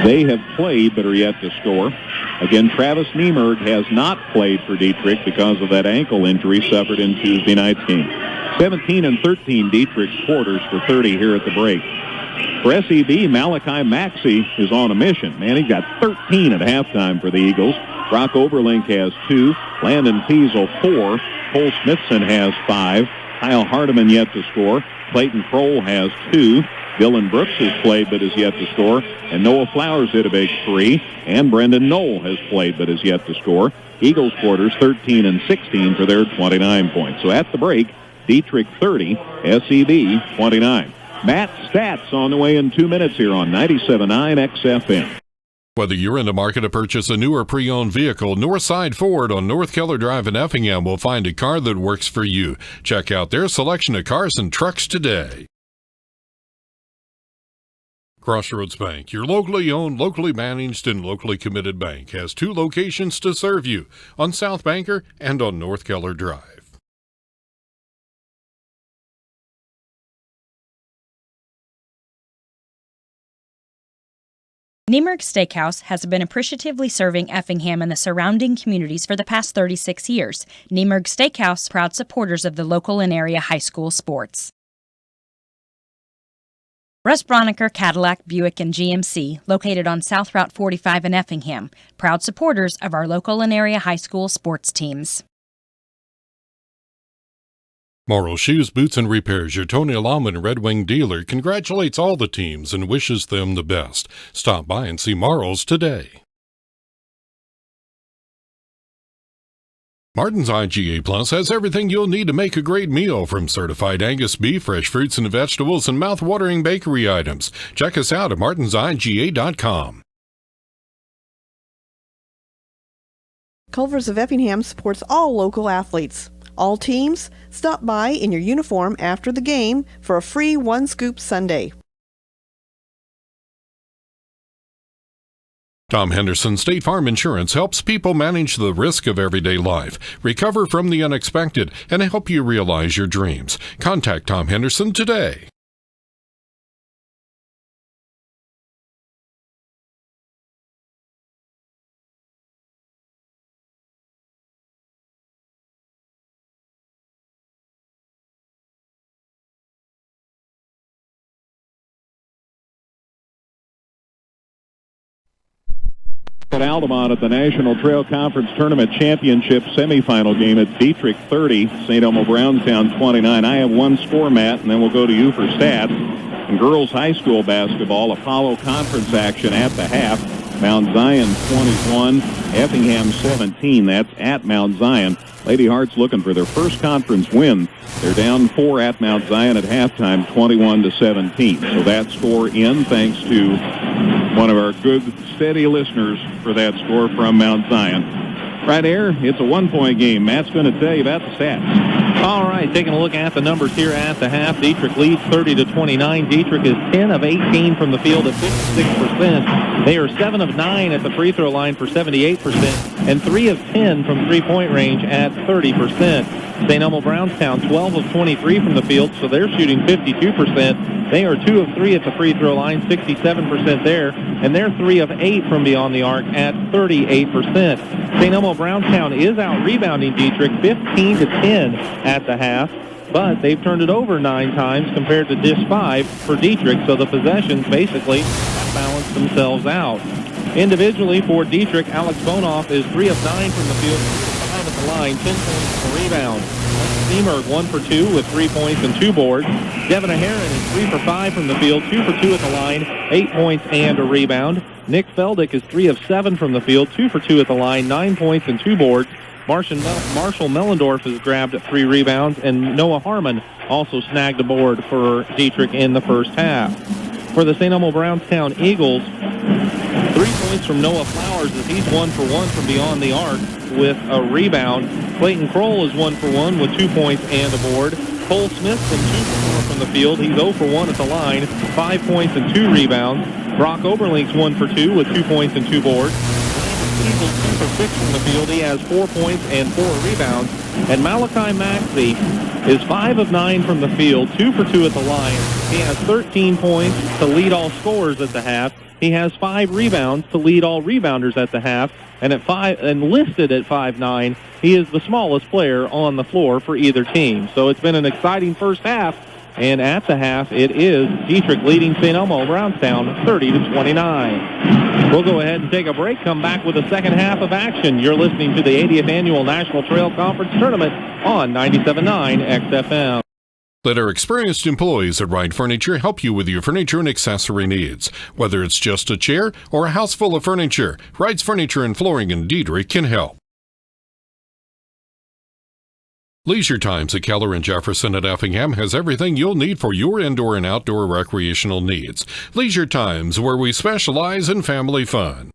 they have played but are yet to score. Again, Travis Niemerg has not played for Dieterich because of that ankle injury suffered in Tuesday night's game. 17-13 Dieterich's quarters for 30 here at the break. For SEB, Malachi Maxey is on a mission. Man, he got 13 at halftime for the Eagles. Brock Overlink has 2. Landon Teasel 4. Cole Smithson has 5. Kyle Hardiman yet to score. Clayton Kroll has 2. Dylan Brooks has played but is yet to score. And Noah Flowers hit a big 3. And Brendan Knoll has played but is yet to score. Eagles quarters 13 and 16 for their 29 points. So at the break, Dieterich 30, SEB 29. Matt Stats on the way in 2 minutes here on 97.9 XFM. Whether you're in the market to purchase a new or pre-owned vehicle, Northside Ford on North Keller Drive in Effingham will find a car that works for you. Check out their selection of cars and trucks today. Crossroads Bank, your locally owned, locally managed, and locally committed bank, has 2 locations to serve you, on South Banker and on North Keller Drive. Niemerg Steakhouse has been appreciatively serving Effingham and the surrounding communities for the past 36 years. Niemerg Steakhouse, proud supporters of the local and area high school sports. Russ Broniker Cadillac, Buick, and GMC, located on South Route 45 in Effingham, proud supporters of our local and area high school sports teams. Morrow Shoes, Boots, and Repairs, your Tony Alauman Red Wing dealer, congratulates all the teams and wishes them the best. Stop by and see Morrow's today. Martin's IGA Plus has everything you'll need to make a great meal, from certified Angus beef, fresh fruits and vegetables, and mouth-watering bakery items. Check us out at martinsiga.com. Culver's of Effingham supports all local athletes. All teams, stop by in your uniform after the game for a free one-scoop sundae. Tom Henderson State Farm Insurance helps people manage the risk of everyday life, recover from the unexpected, and help you realize your dreams. Contact Tom Henderson today. At Altamont at the National Trail Conference Tournament Championship semifinal game at Dieterich 30, St. Elmo Brownstown 29. I have one score, Matt, and then we'll go to you for stats. In girls high school basketball, Apollo Conference action at the half. Mount Zion 21, Effingham 17. That's at Mount Zion. Lady Hearts looking for their first conference win. They're down 4 at Mount Zion at halftime, 21-17. So that score in thanks to one of our good, steady listeners for that score from Mount Zion. Right here, it's a 1-point game. Matt's going to tell you about the stats. All right, taking a look at the numbers here at the half. Dieterich leads 30-29. Dieterich is 10 of 18 from the field at 56%. They are 7 of 9 at the free throw line for 78%, and 3 of 10 from three-point range at 30%. St. Elmo Brownstown 12 of 23 from the field, so they're shooting 52%. They are 2 of 3 at the free throw line, 67% there, and they're 3 of 8 from beyond the arc at 38%. St. Elmo Brownstown is out rebounding Dieterich 15-10 at the half, but they've turned it over 9 times compared to just 5 for Dieterich, so the possessions basically balance themselves out. Individually for Dieterich, Alex Bonoff is 3 of 9 from the field, 5 at the line, 10 points for rebound. Niemerg 1 for 2 with 3 points and 2 boards. Devin Aheron is 3 for 5 from the field, 2 for 2 at the line, 8 points and a rebound. Nick Feldick is 3 of 7 from the field, 2 for 2 at the line, 9 points and 2 boards. Marshall Mellendorf has grabbed 3 rebounds, and Noah Harmon also snagged a board for Dieterich in the first half. For the St. Elmo Brownstown Eagles, 3 points from Noah Flowers as he's 1 for 1 from beyond the arc with a rebound. Clayton Kroll is 1 for 1 with 2 points and a board. Cole Smith from 2 for 4 from the field. He's 0 for 1 at the line, 5 points and 2 rebounds. Brock Oberlink's 1 for 2 with 2 points and 2 boards. Eagles 2 for 6 from the field. He has 4 points and 4 rebounds. And Malachi Maxey is 5 of 9 from the field, 2 for 2 at the line. He has 13 points to lead all scorers at the half. He has 5 rebounds to lead all rebounders at the half. And listed at 5'9", he is the smallest player on the floor for either team. So it's been an exciting first half. And at the half, it is Dieterich leading St. Elmo Brownstown 30-29. We'll go ahead and take a break, come back with the second half of action. You're listening to the 80th Annual National Trail Conference Tournament on 97.9 XFM. Let our experienced employees at Wright Furniture help you with your furniture and accessory needs. Whether it's just a chair or a house full of furniture, Wright's Furniture and Flooring in Dieterich can help. Leisure Times at Keller and Jefferson at Effingham has everything you'll need for your indoor and outdoor recreational needs. Leisure Times, where we specialize in family fun.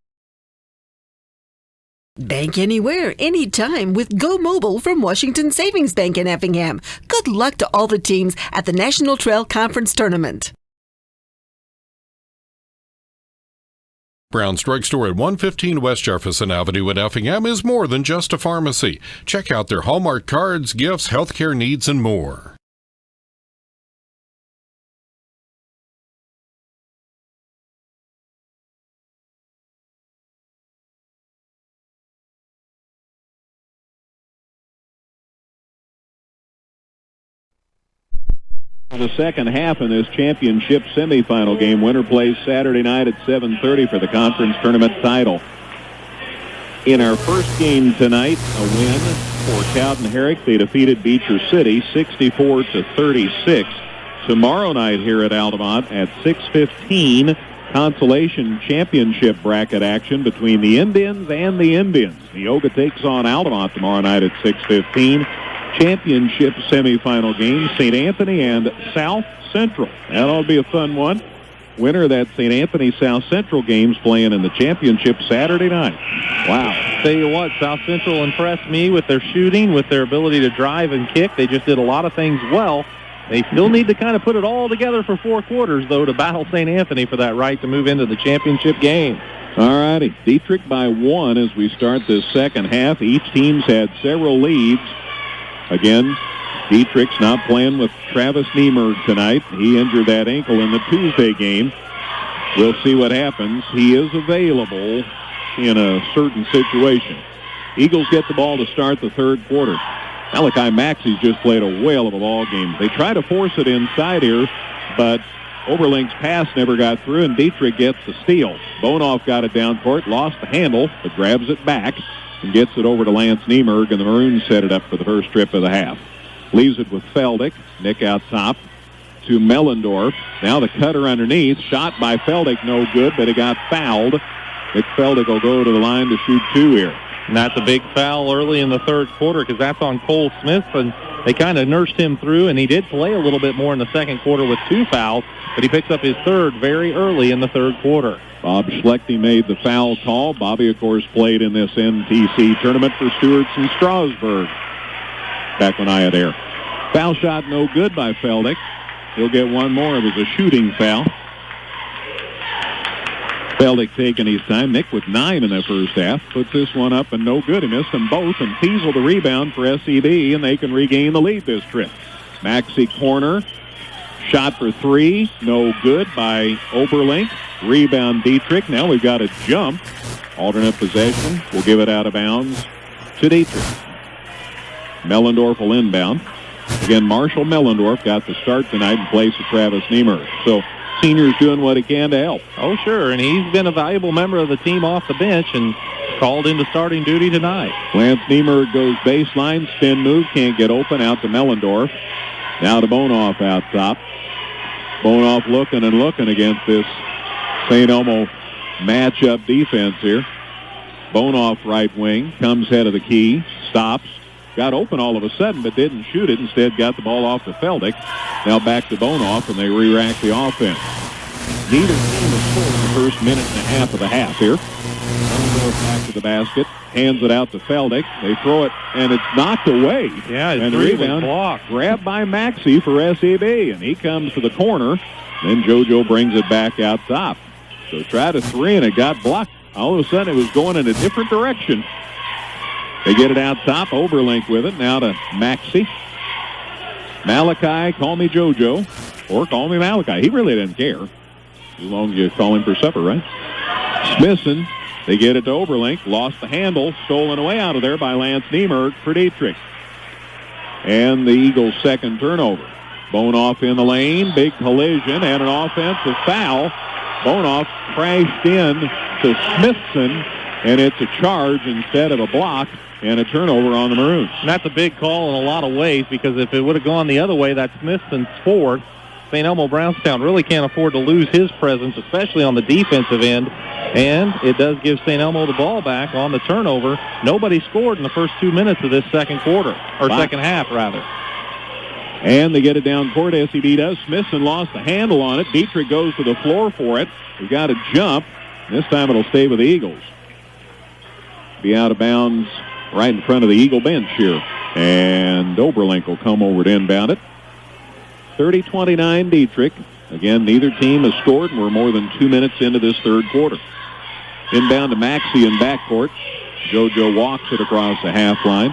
Bank anywhere, anytime with Go Mobile from Washington Savings Bank in Effingham. Good luck to all the teams at the National Trail Conference Tournament. Brown's Drugstore at 115 West Jefferson Avenue in Effingham is more than just a pharmacy. Check out their Hallmark cards, gifts, healthcare needs, and more. The second half in this championship semifinal game. Winner plays Saturday night at 7:30 for the conference tournament title. In our first game tonight, a win for Cowden Herrick. They defeated Beecher City 64-36. Tomorrow night here at Altamont at 6:15, consolation championship bracket action between the Indians and the Indians. Neoga takes on Altamont tomorrow night at 6:15. Championship semifinal game, St. Anthony and South Central. That ought to be a fun one. Winner of that St. Anthony South Central game's playing in the championship Saturday night. Wow. Tell you what, South Central impressed me with their shooting, with their ability to drive and kick. They just did a lot of things well. They still need to kind of put it all together for 4 quarters, though, to battle St. Anthony for that right to move into the championship game. All righty. Dieterich by 1 as we start this second half. Each team's had several leads. Again, Dieterich's not playing with Travis Niemerg tonight. He injured that ankle in the Tuesday game. We'll see what happens. He is available in a certain situation. Eagles get the ball to start the third quarter. Malachi Maxey's just played a whale of a ball game. They try to force it inside here, but Oberlink's pass never got through, and Dieterich gets the steal. Bonoff got it down court, lost the handle, but grabs it back and gets it over to Lance Niemerg, and the Maroons set it up for the first trip of the half. Leaves it with Feldick. Nick out top to Mellendorf. Now the cutter underneath. Shot by Feldick, no good, but it got fouled. Nick Feldick will go to the line to shoot 2 here. And that's a big foul early in the third quarter because that's on Cole Smith, and they kind of nursed him through, and he did play a little bit more in the second quarter with 2 fouls, but he picks up his third very early in the third quarter. Bob Schlechte made the foul call. Bobby, of course, played in this NTC tournament for Stewart's and Strasburg back when I was there. Foul shot no good by Feldick. He'll get one more. It was a shooting foul. Feldick taking his time. Nick with 9 in the first half. Puts this one up and no good. He missed them both, and Teasel the rebound for SEB, and they can regain the lead this trip. Maxey corner. Shot for 3. No good by Oberlink. Rebound Dieterich. Now we've got a jump. Alternate possession. We'll give it out of bounds to Dieterich. Mellendorf will inbound. Again, Marshall Mellendorf got the start tonight in place of Travis Niemerg. So senior's doing what he can to help. Oh, sure, and he's been a valuable member of the team off the bench, and called into starting duty tonight. Lance Niemerg goes baseline, spin move, can't get open, out to Mellendorf. Now to Bonoff out top. Bonoff looking and looking against this St. Elmo matchup defense here. Bonoff right wing, comes head of the key, stops, got open all of a sudden, but didn't shoot it. Instead, got the ball off to Feldick. Now back to Bonoff, and they re-rack the offense. Neither team has scored in the first minute and a half of the half here. Bonoff back to the basket, hands it out to Feldick. They throw it, and it's knocked away. Yeah, and the rebound blocked. Grabbed by Maxey for SEB, and he comes to the corner. Then JoJo brings it back out top. So tried a three, and it got blocked. All of a sudden, it was going in a different direction. They get it out top. Oberlink with it. Now to Maxey. Malachi, call me JoJo, or call me Malachi. He really didn't care. As long as you call him for supper, right? Smithson, they get it to Oberlink. Lost the handle. Stolen away out of there by Lance Niemerg for Dieterich. And the Eagles' second turnover. Bonoff in the lane. Big collision and an offensive foul. Bonoff crashed in to Smithson, and it's a charge instead of a block and a turnover on the Maroons. And that's a big call in a lot of ways, because if it would have gone the other way, that's Smithson's fourth. St. Elmo Brownstown really can't afford to lose his presence, especially on the defensive end. And it does give St. Elmo the ball back on the turnover. Nobody scored in the first 2 minutes of this second quarter, or second half, rather. And they get it down court. SEB does. Smithson lost the handle on it. Dieterich goes to the floor for it. We've got a jump. This time it'll stay with the Eagles. Be out of bounds right in front of the Eagle bench here. And Oberlink will come over to inbound it. 30-29 Dieterich. Again, neither team has scored, and we're more than 2 minutes into this third quarter. Inbound to Maxey in backcourt. JoJo walks it across the half line.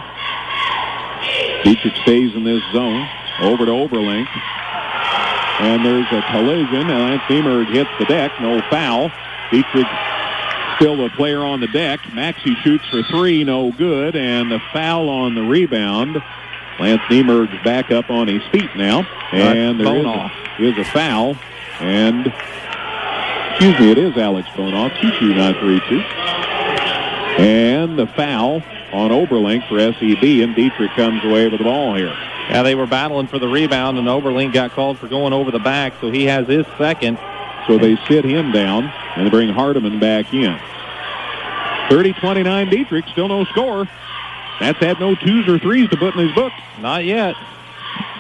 Dieterich stays in this zone. Over to Oberlink. And there's a collision. Lance Niemerg hits the deck. No foul. Dieterich still the player on the deck. Maxey shoots for three. No good. And the foul on the rebound. Lance Niemerg's back up on his feet now. And there is a foul. And, excuse me, it is Alex Bonoff. 2-2, not 3-2. And the foul on Oberlink for SEB, and Dieterich comes away with the ball here. Yeah, they were battling for the rebound, and Oberlink got called for going over the back, so he has his second. So they sit him down, and they bring Hardiman back in. 30-29 Dieterich, still no score. That's had no twos or threes to put in his book. Not yet.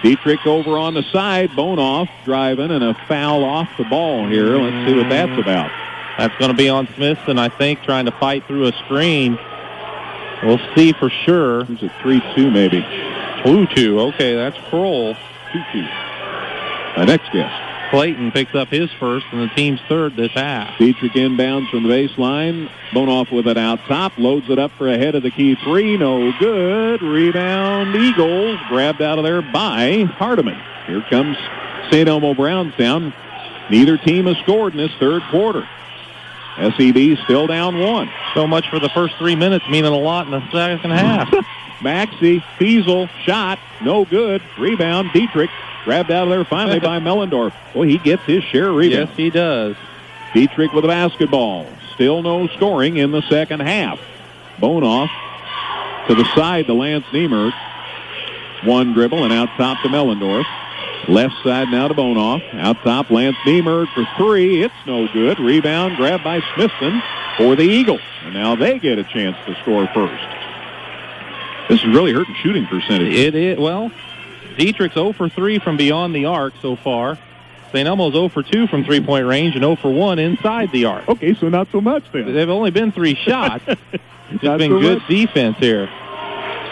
Dieterich over on the side, Bonoff driving, and a foul off the ball here. Let's see what that's about. That's going to be on Smithson, I think, trying to fight through a screen. We'll see for sure. It's a 3-2 maybe. 2-2. Okay, that's Kroll. 2-2. My next guess. Clayton picks up his first and the team's third this half. Dieterich inbounds from the baseline. Bonoff with it out top. Loads it up for a head of the key three. No good. Rebound Eagles. Grabbed out of there by Hardiman. Here comes St. Elmo Brownstown. Neither team has scored in this third quarter. SEB still down one. So much for the first 3 minutes, meaning a lot in the second half. Maxey, Fiesel, shot, no good. Rebound, Dieterich, grabbed out of there finally by Mellendorf. Boy, he gets his share of rebounds. Yes, he does. Dieterich with the basketball. Still no scoring in the second half. Bonoff to the side to Lance Niemerg. One dribble and out top to Mellendorf. Left side now to Bonoff. Out top, Lance Niemerg for three. It's no good. Rebound grabbed by Smithson for the Eagles. And now they get a chance to score first. This is really hurting shooting percentage. It is. Well, Dietrich's 0 for 3 from beyond the arc so far. St. Elmo's 0 for 2 from three-point range and 0 for 1 inside the arc. Okay, so not so much then. They've only been 3 shots. It's been so good much defense here.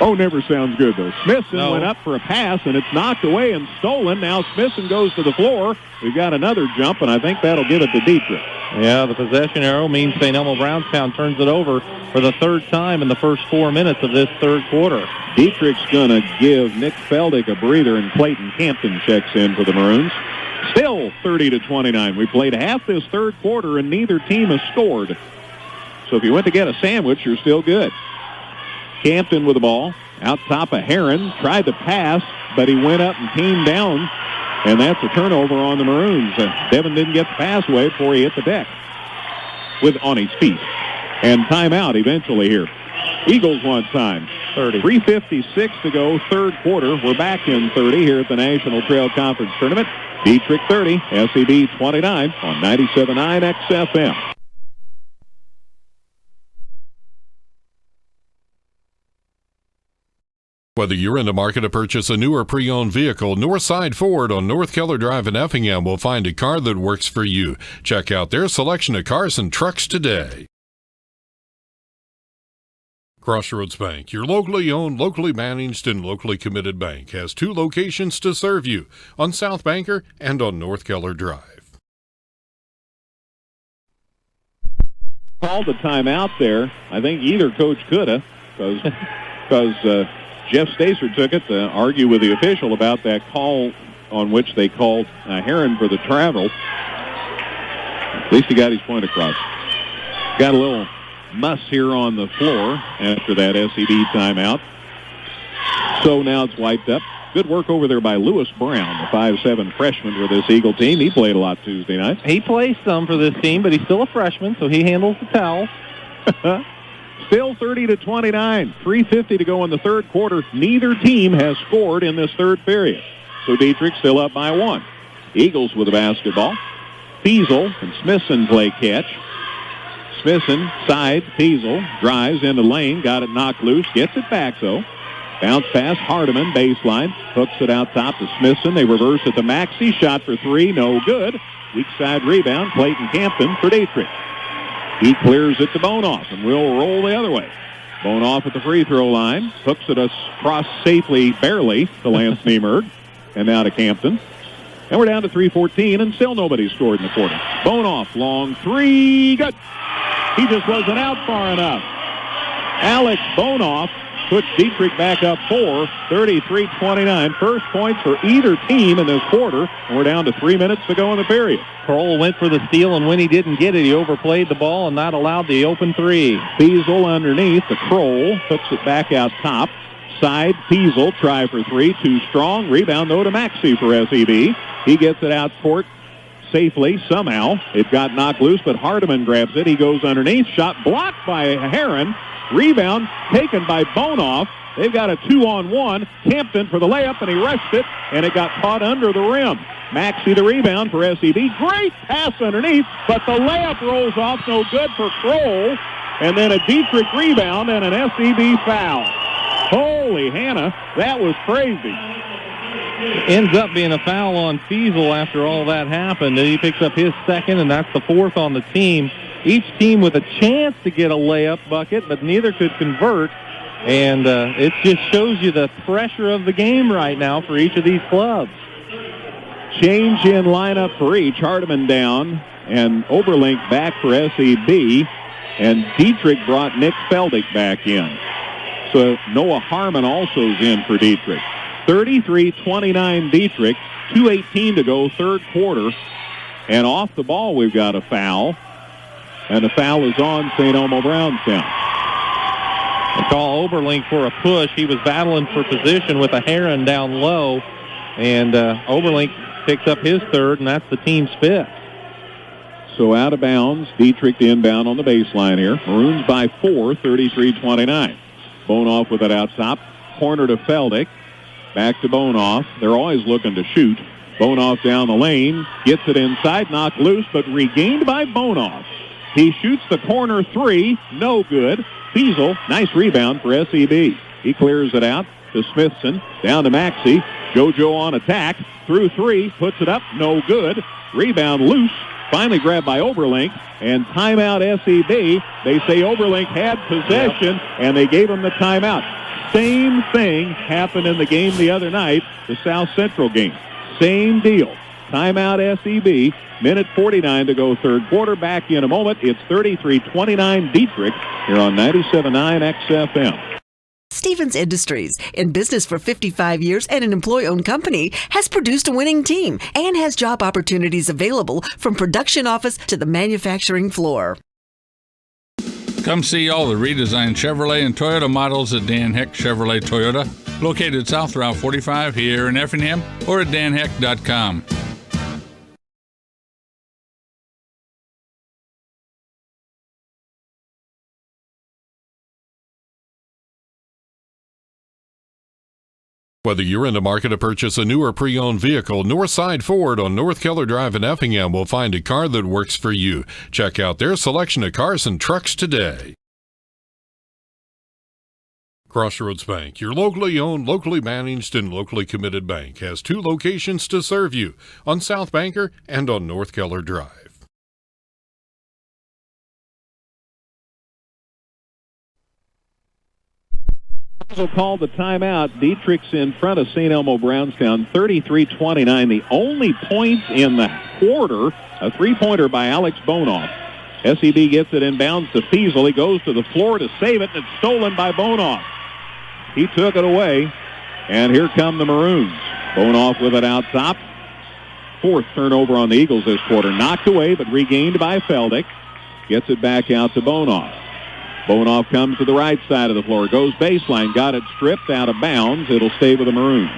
Oh, never sounds good, though. Smithson went up for a pass, and it's knocked away and stolen. Now Smithson goes to the floor. We've got another jump, and I think that'll give it to Dieterich. Yeah, the possession arrow means St. Elmo Brownstown turns it over for the third time in the first 4 minutes of this third quarter. Dietrich's going to give Nick Feldick a breather, and Clayton Campton checks in for the Maroons. Still 30-29. We played half this third quarter, and neither team has scored. So if you went to get a sandwich, you're still good. Campton with the ball. Out top of Heron. Tried to pass, but he went up and came down. And that's a turnover on the Maroons. Devin didn't get the pass away before he hit the deck on his feet. And timeout eventually here. Eagles want time. 3:56 to go, third quarter. We're back in 30 here at the National Trail Conference Tournament. Dieterich 30, SEB 29 on 97.9 XFM. Whether you're in the market to purchase a new or pre-owned vehicle, Northside Ford on North Keller Drive in Effingham will find a car that works for you. Check out their selection of cars and trucks today. Crossroads Bank, your locally owned, locally managed, and locally committed bank, has 2 locations to serve you, on South Banker and on North Keller Drive. Called the timeout there. I think either coach could have, because Jeff Stacer took it to argue with the official about that call on which they called Heron for the travel. At least he got his point across. Got a little muss here on the floor after that SEB timeout. So now it's wiped up. Good work over there by Lewis Brown, the 5'7" freshman for this Eagle team. He played a lot Tuesday night. He plays some for this team, but he's still a freshman, so he handles the towel. Still 30-29. 3:50 to go in the third quarter. Neither team has scored in this third period. So Dieterich still up by 1. Eagles with the basketball. Fiesel and Smithson play catch. Smithson, side, Fiesel, drives into lane, got it knocked loose, gets it back though. Bounce pass, Hardiman, baseline, hooks it out top to Smithson. They reverse it to Maxey, shot for 3, no good. Weak side rebound, Clayton Campton for Dieterich. He clears it to Bonoff and will roll the other way. Bonoff at the free throw line, hooks it across safely, barely, to Lance Niemerg, and now to Campton. And we're down to 3:14, and still nobody scored in the quarter. Bonoff, long 3, good. He just wasn't out far enough. Alex Bonoff puts Dieterich back up 4, 33-29. First points for either team in this quarter, and we're down to 3 minutes to go in the period. Kroll went for the steal, and when he didn't get it, he overplayed the ball and not allowed the open 3. Fiesel underneath the Kroll, hooks it back out top. Side, Fiesel, try for 3, too strong. Rebound, though, to Maxey for SEB. He gets it out court safely, somehow. It got knocked loose, but Hardiman grabs it. He goes underneath. Shot blocked by Heron. Rebound taken by Bonoff. They've got a 2-on-1. Campton for the layup, and he rushed it, and it got caught under the rim. Maxey the rebound for SEB. Great pass underneath, but the layup rolls off. No good for Kroll. And then a Dieterich rebound and an SEB foul. Holy Hannah, that was crazy. Ends up being a foul on Fiesel after all that happened. He picks up his second, and that's the 4th on the team. Each team with a chance to get a layup bucket, but neither could convert. And it just shows you the pressure of the game right now for each of these clubs. Change in lineup for each. Hardiman down, and Oberlink back for SEB. And Dieterich brought Nick Feldick back in. So Noah Harmon also is in for Dieterich. 33-29 Dieterich, 2:18 to go, third quarter. And off the ball, we've got a foul. And the foul is on St. Elmo Brownstown. They call Oberlink for a push. He was battling for position with a Heron down low. And Oberlink picks up his third, and that's the team's 5th. So out of bounds, Dieterich the inbound on the baseline here. Maroons by 4, 33-29. Bonoff with it out top. Corner to Feldick. Back to Bonoff. They're always looking to shoot. Bonoff down the lane. Gets it inside. Knocked loose, but regained by Bonoff. He shoots the corner 3. No good. Fiesel, nice rebound for SEB. He clears it out to Smithson. Down to Maxey. JoJo on attack. Through 3. Puts it up. No good. Rebound loose. Finally grabbed by Oberlink, and timeout SEB. They say Oberlink had possession, and they gave him the timeout. Same thing happened in the game the other night, the South Central game. Same deal. Timeout SEB, minute 49 to go third quarter. Back in a moment. It's 33-29 Dieterich here on 97.9 XFM. Stevens Industries, in business for 55 years and an employee-owned company, has produced a winning team and has job opportunities available from production office to the manufacturing floor. Come see all the redesigned Chevrolet and Toyota models at Dan Heck Chevrolet Toyota, located South Route 45 here in Effingham, or at danheck.com. Whether you're in the market to purchase a new or pre-owned vehicle, Northside Ford on North Keller Drive in Effingham will find a car that works for you. Check out their selection of cars and trucks today. Crossroads Bank, your locally owned, locally managed, and locally committed bank, has 2 locations to serve you, on South Banker and on North Keller Drive. Also called the timeout. Dieterich's in front of St. Elmo Brownstown, 33-29. The only point in the quarter, a three-pointer by Alex Bonoff. SEB gets it inbounds to Fiesel. He goes to the floor to save it, and it's stolen by Bonoff. He took it away, and here come the Maroons. Bonoff with it out top. 4th turnover on the Eagles this quarter. Knocked away, but regained by Feldick. Gets it back out to Bonoff. Bonoff comes to the right side of the floor, goes baseline, got it stripped out of bounds. It'll stay with the Maroons.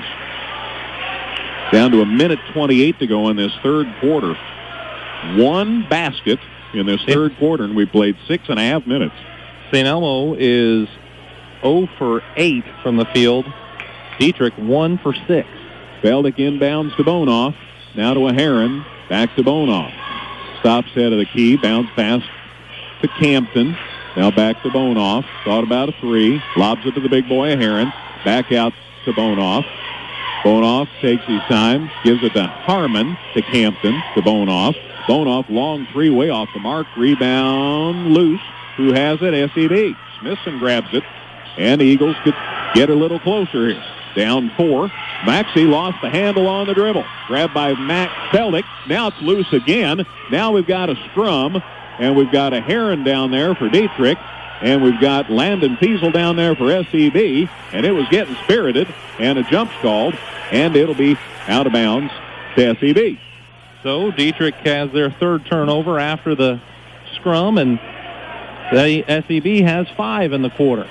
Down to 1:28 to go in this third quarter. 1 basket in this third quarter, and we played 6.5 minutes. St. Elmo is 0 for 8 from the field. Dieterich 1 for 6. Feldick inbounds to Bonoff. Now to a Heron. Back to Bonoff. Stops head of the key. Bounce pass to Campton. Now back to Bonoff. Thought about a 3. Lobs it to the big boy, Heron. Back out to Bonoff. Bonoff takes his time. Gives it to Harmon. To Campton. To Bonoff. Bonoff, long 3, way off the mark. Rebound loose. Who has it? SEB. Smithson grabs it. And the Eagles could get a little closer here. Down 4. Maxey lost the handle on the dribble. Grabbed by Matt Feldick. Now it's loose again. Now we've got a scrum. And we've got a Heron down there for Dieterich. And we've got Landon Fiesel down there for SEB. And it was getting spirited. And a jump's called. And it'll be out of bounds to SEB. So Dieterich has their 3rd turnover after the scrum. And the SEB has 5 in the quarter.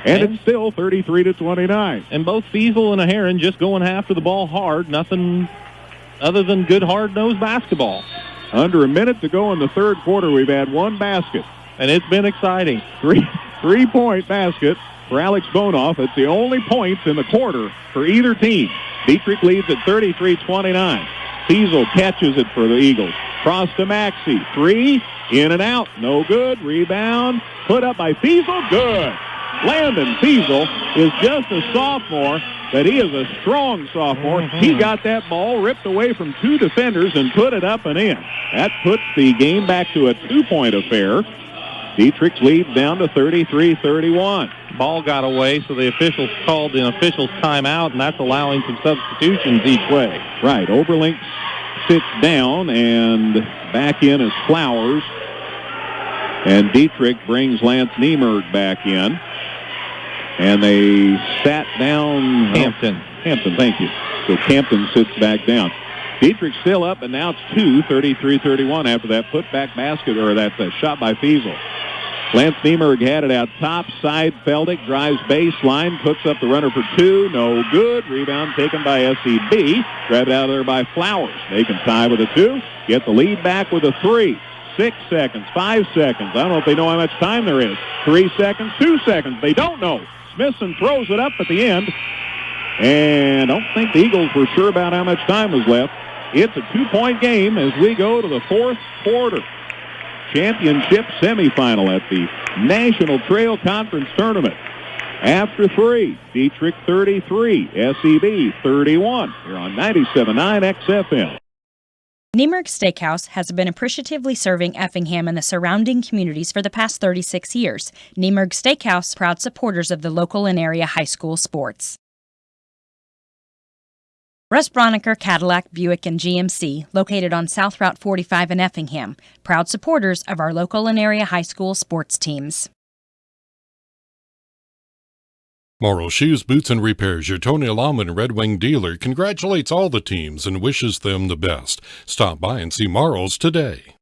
And it's still 33-29. And both Fiesel and a Heron just going after the ball hard. Nothing other than good hard-nosed basketball. Under a minute to go in the third quarter, we've had 1 basket. And it's been exciting. Three-point basket for Alex Bonoff. It's the only points in the quarter for either team. Dieterich leads at 33-29. Fiesel catches it for the Eagles. Cross to Maxey. 3, in and out. No good. Rebound. Put up by Fiesel. Good. Landon Fiesel is just a sophomore, but he is a strong sophomore. He got that ball ripped away from 2 defenders and put it up and in. That puts the game back to a 2-point affair. Dieterich leads down to 33-31. Ball got away, so the officials called an officials timeout, and that's allowing some substitutions each way. Right. Oberlink sits down, and back in is Flowers. And Dieterich brings Lance Niemerg back in. And they sat down. Hampton, thank you. So Campton sits back down. Dieterich still up, and now it's 33-31 after that putback basket, or that shot by Fiesel. Lance Niemerg had it out top side. Feldick drives baseline, puts up the runner for 2. No good. Rebound taken by SEB. Grabbed out of there by Flowers. They can tie with a 2. Get the lead back with a 3. 6 seconds, 5 seconds. I don't know if they know how much time there is. 3 seconds, 2 seconds. They don't know. Smithson throws it up at the end. And I don't think the Eagles were sure about how much time was left. It's a 2-point game as we go to the 4th quarter. Championship semifinal at the National Trail Conference Tournament. After 3, Dieterich 33, SEB 31. Here on 97.9 XFM. Niemerg Steakhouse has been appreciatively serving Effingham and the surrounding communities for the past 36 years. Niemerg Steakhouse, proud supporters of the local and area high school sports. Russ Broniker Cadillac, Buick, and GMC, located on South Route 45 in Effingham, proud supporters of our local and area high school sports teams. Morrill Shoes, Boots, and Repairs, your Tony Alman Red Wing dealer, congratulates all the teams and wishes them the best. Stop by and see Morrill's today.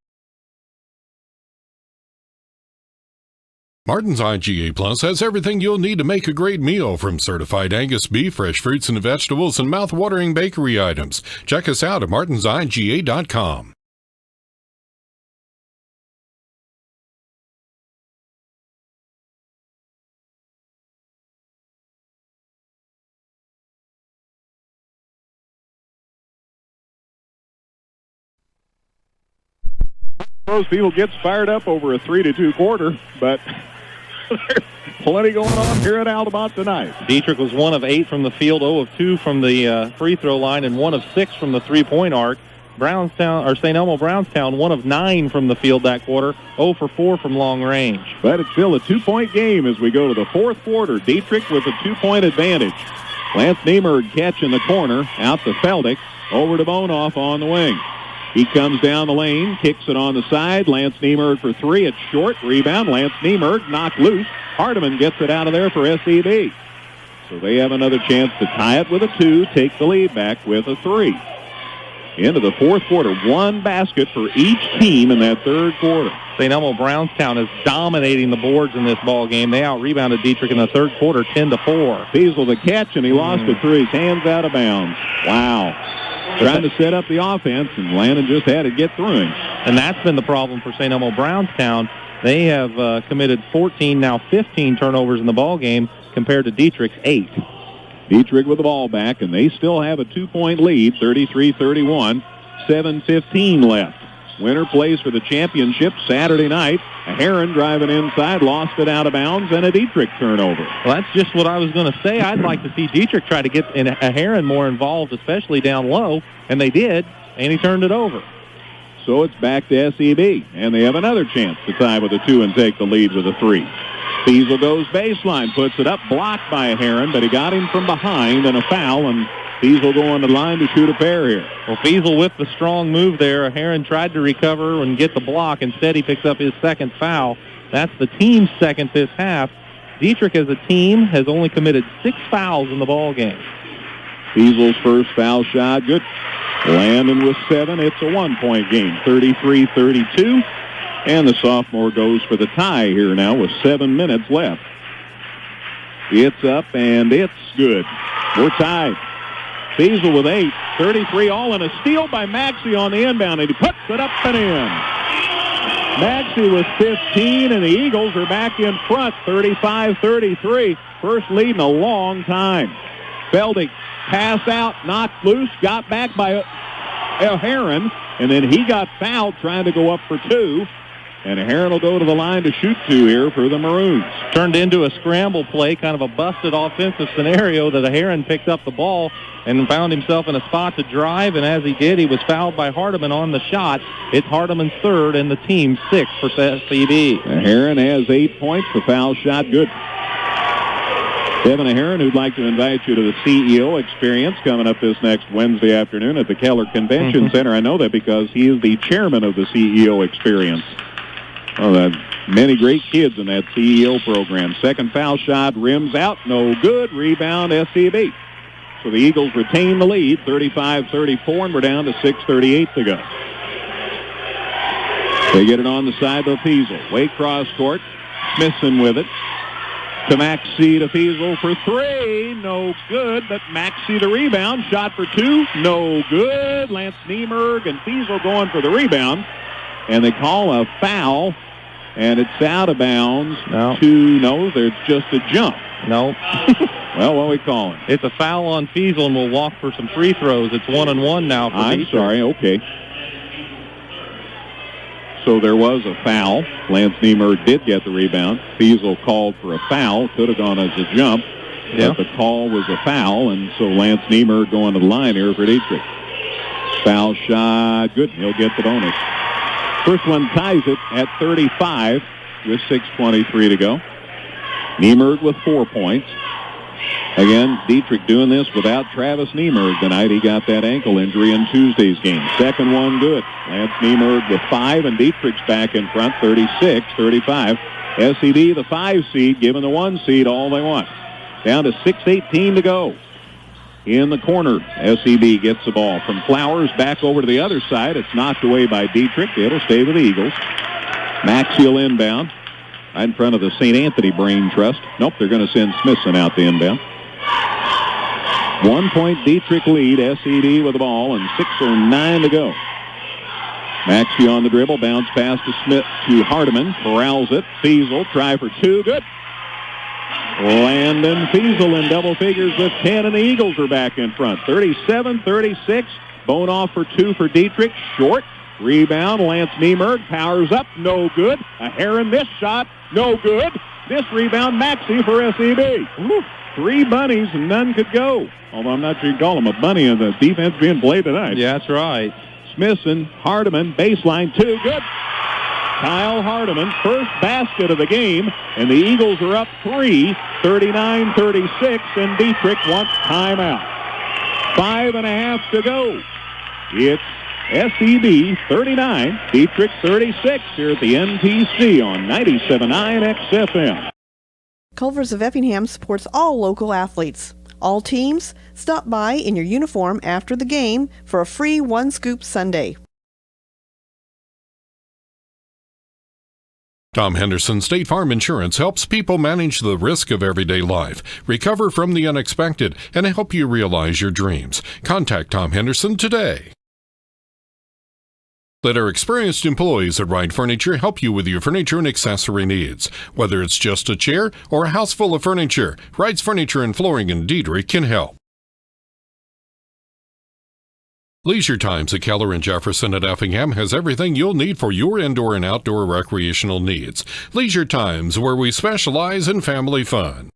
Martin's IGA Plus has everything you'll need to make a great meal, from certified Angus beef, fresh fruits and vegetables, and mouth-watering bakery items. Check us out at martinsiga.com. Most people gets fired up over a 3-2 quarter, but there's plenty going on here at Altamont tonight. Dieterich was 1 of 8 from the field, 0 of 2 from the free throw line, and 1 of 6 from the three-point arc. St. Elmo Brownstown, 1 of 9 from the field that quarter, 0 for 4 from long range. But it's still a 2-point game as we go to the fourth quarter. Dieterich with a 2-point advantage. Lance Niemerg catch in the corner, out to Feldick, over to Bonoff on the wing. He comes down the lane, kicks it on the side. Lance Niemerg for 3. It's short. Rebound. Lance Niemerg knocked loose. Hardiman gets it out of there for SEB. So they have another chance to tie it with a 2, take the lead back with a 3. Into the fourth quarter, 1 basket for each team in that third quarter. St. Elmo Brownstown is dominating the boards in this ball game. They out-rebounded Dieterich in the third quarter, 10-4. Fiesel the catch, and he lost it through his hands out of bounds. Wow. Trying to set up the offense, and Landon just had to get through him. And that's been the problem for St. Elmo Brownstown. They have committed 14, now 15 turnovers in the ball game compared to Dieterich's 8. Dieterich with the ball back, and they still have a 2-point lead, 33-31, 7:15 left. Winner plays for the championship Saturday night. A Heron driving inside, lost it out of bounds, and a Dieterich turnover. Well, that's just what I was going to say. I'd like to see Dieterich try to get a Heron more involved, especially down low, and they did, and he turned it over. So it's back to SEB, and they have another chance to tie with a 2 and take the lead with a 3. Fiesel goes baseline, puts it up, blocked by a Heron, but he got him from behind and a foul, and Fiesel going to the line to shoot a pair here. Well, Fiesel with the strong move there. Heron tried to recover and get the block. Instead, he picks up his second foul. That's the team's second this half. Dieterich as a team has only committed 6 fouls in the ball game. Fiesel's first foul shot, good. Landon with 7. It's a 1-point game, 33-32. And the sophomore goes for the tie here now with 7 minutes left. It's up, and it's good. We're tied. Fiesel with 8, 33 all, and a steal by Maxey on the inbound, and he puts it up and in. Maxey with 15, and the Eagles are back in front, 35-33. First lead in a long time. Feldick pass out, knocked loose, got back by Heron, and then he got fouled trying to go up for 2. And Heron will go to the line to shoot 2 here for the Maroons. Turned into a scramble play, kind of a busted offensive scenario that a Heron picked up the ball and found himself in a spot to drive, and as he did, he was fouled by Hardiman on the shot. It's Hardiman's 3rd and the team's 6th for SEB. Heron has 8 points. The foul shot, good. Devin Heron, who'd like to invite you to the CEO experience coming up this next Wednesday afternoon at the Keller Convention Center. I know that because he is the chairman of the CEO experience. Oh, many great kids in that CEO program. Second foul shot, rims out, no good. Rebound, SEB. So the Eagles retain the lead, 35-34, and we're down to 6:38 to go. They get it on the side of Fiesel. Way cross court. Smithson with it. To Maxey to Fiesel for 3. No good, but Maxey the rebound. Shot for 2. No good. Lance Niemerg and Fiesel going for the rebound. And they call a foul. And it's out of bounds. No, there's just a jump. No. Well, what are we calling? It's a foul on Fiesel, and we'll walk for some free throws. It's 1-1 now for I'm Dieterich. sorry, okay. So there was a foul. Lance Niemerg did get the rebound. Fiesel called for a foul. Could have gone as a jump. Yeah. But the call was a foul, and so Lance Niemerg going to the line here for Dieterich. Foul shot, good. He'll get the bonus. First one ties it at 35 with 6:23 to go. Niemerg with 4 points. Again, Dieterich doing this without Travis Niemerg tonight. He got that ankle injury in Tuesday's game. Second one good. Lance Niemerg with 5, and Dietrich's back in front, 36-35. SEB, the 5 seed, giving the 1 seed all they want. Down to 6:18 to go. In the corner, SEB gets the ball from Flowers back over to the other side. It's knocked away by Dieterich. It'll stay with the Eagles. Maxey will inbound. Right in front of the St. Anthony Brain Trust. Nope, they're going to send Smithson out the inbound. 1-point Dieterich lead. SEB with the ball, and 6:09 to go. Maxey on the dribble. Bounce pass to Hardiman. Corrals it. Fiesel, try for 2. Good. Landon Fiesel in double figures with 10, and the Eagles are back in front. 37-36. Bonoff for 2 for Dieterich. Short. Rebound, Lance Niemerg powers up, no good. A Heron missed shot, no good. This rebound, Maxey for SEB. Woo. 3 bunnies and none could go. Although I'm not sure you call them a bunny in the defense being played tonight. Yeah, that's right. Smithson, Hardiman, baseline, 2, good. Kyle Hardiman, first basket of the game, and the Eagles are up 3, 39-36, and Dieterich wants timeout. 5.5 to go. It's SEB 39, Dieterich 36 here at the NTC on 97.9 XFM. Culver's of Effingham supports all local athletes. All teams, stop by in your uniform after the game for a free One Scoop Sundae. Tom Henderson State Farm Insurance helps people manage the risk of everyday life, recover from the unexpected, and help you realize your dreams. Contact Tom Henderson today. Let our experienced employees at Wright Furniture help you with your furniture and accessory needs. Whether it's just a chair or a house full of furniture, Wright's Furniture and Flooring in Dieterich can help. Leisure Times at Keller and Jefferson at Effingham has everything you'll need for your indoor and outdoor recreational needs. Leisure Times, where we specialize in family fun.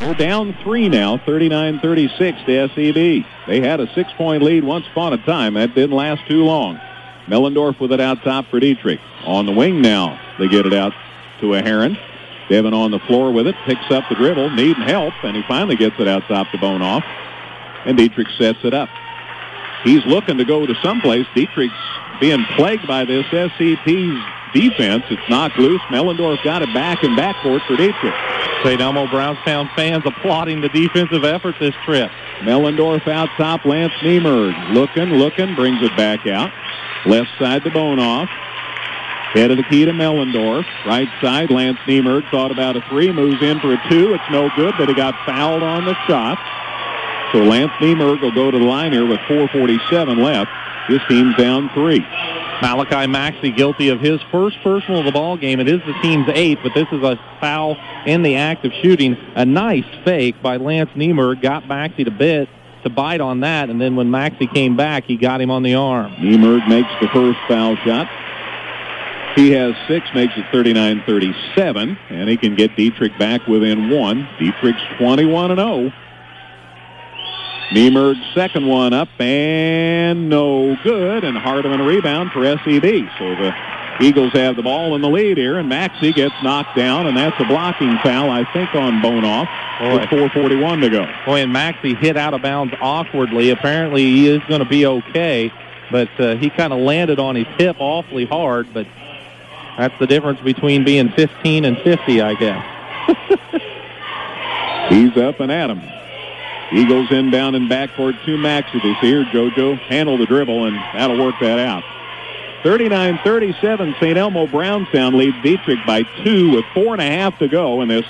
We're down 3 now, 39-36 to SEB. They had a 6-point lead once upon a time. That didn't last too long. Mellendorf with it out top for Dieterich. On the wing now, they get it out to a Heron. Devin on the floor with it, picks up the dribble, needing help, and he finally gets it out top to Bonoff. And Dieterich sets it up. He's looking to go to someplace. Dietrich's being plagued by this SEP's defense. It's knocked loose. Mellendorf got it back in backcourt for Dieterich. St. Elmo Brownstown fans applauding the defensive effort this trip. Mellendorf out top, Lance Niemerg. Looking, brings it back out. Left side to Bonoff. Head of the key to Mellendorf. Right side, Lance Niemerg thought about a 3, moves in for a 2. It's no good, but he got fouled on the shot. So Lance Niemerg will go to the line here with 4:47 left. His team's down 3. Malachi Maxey guilty of his first personal of the ball game. It is the team's 8th, but this is a foul in the act of shooting. A nice fake by Lance Niemerg got Maxey to bite on that, and then when Maxey came back, he got him on the arm. Niemerg makes the first foul shot. He has 6, makes it 39-37, and he can get Dieterich back within 1. Dietrich's 21-0. Niemerg's second one up, and no good, and Hardiman a rebound for SEB. So the Eagles have the ball in the lead here, and Maxey gets knocked down, and that's a blocking foul, I think, on Bonoff with 4:41 to go. Boy, and Maxey hit out of bounds awkwardly. Apparently he is going to be okay, but he kind of landed on his hip awfully hard, but that's the difference between being 15 and 50, I guess. He's up and at him. Eagles inbound in backcourt to Maxey. This here, JoJo handle the dribble, and that'll work that out. 39-37, St. Elmo Brownstown leads Dieterich by 2 with 4.5 to go in this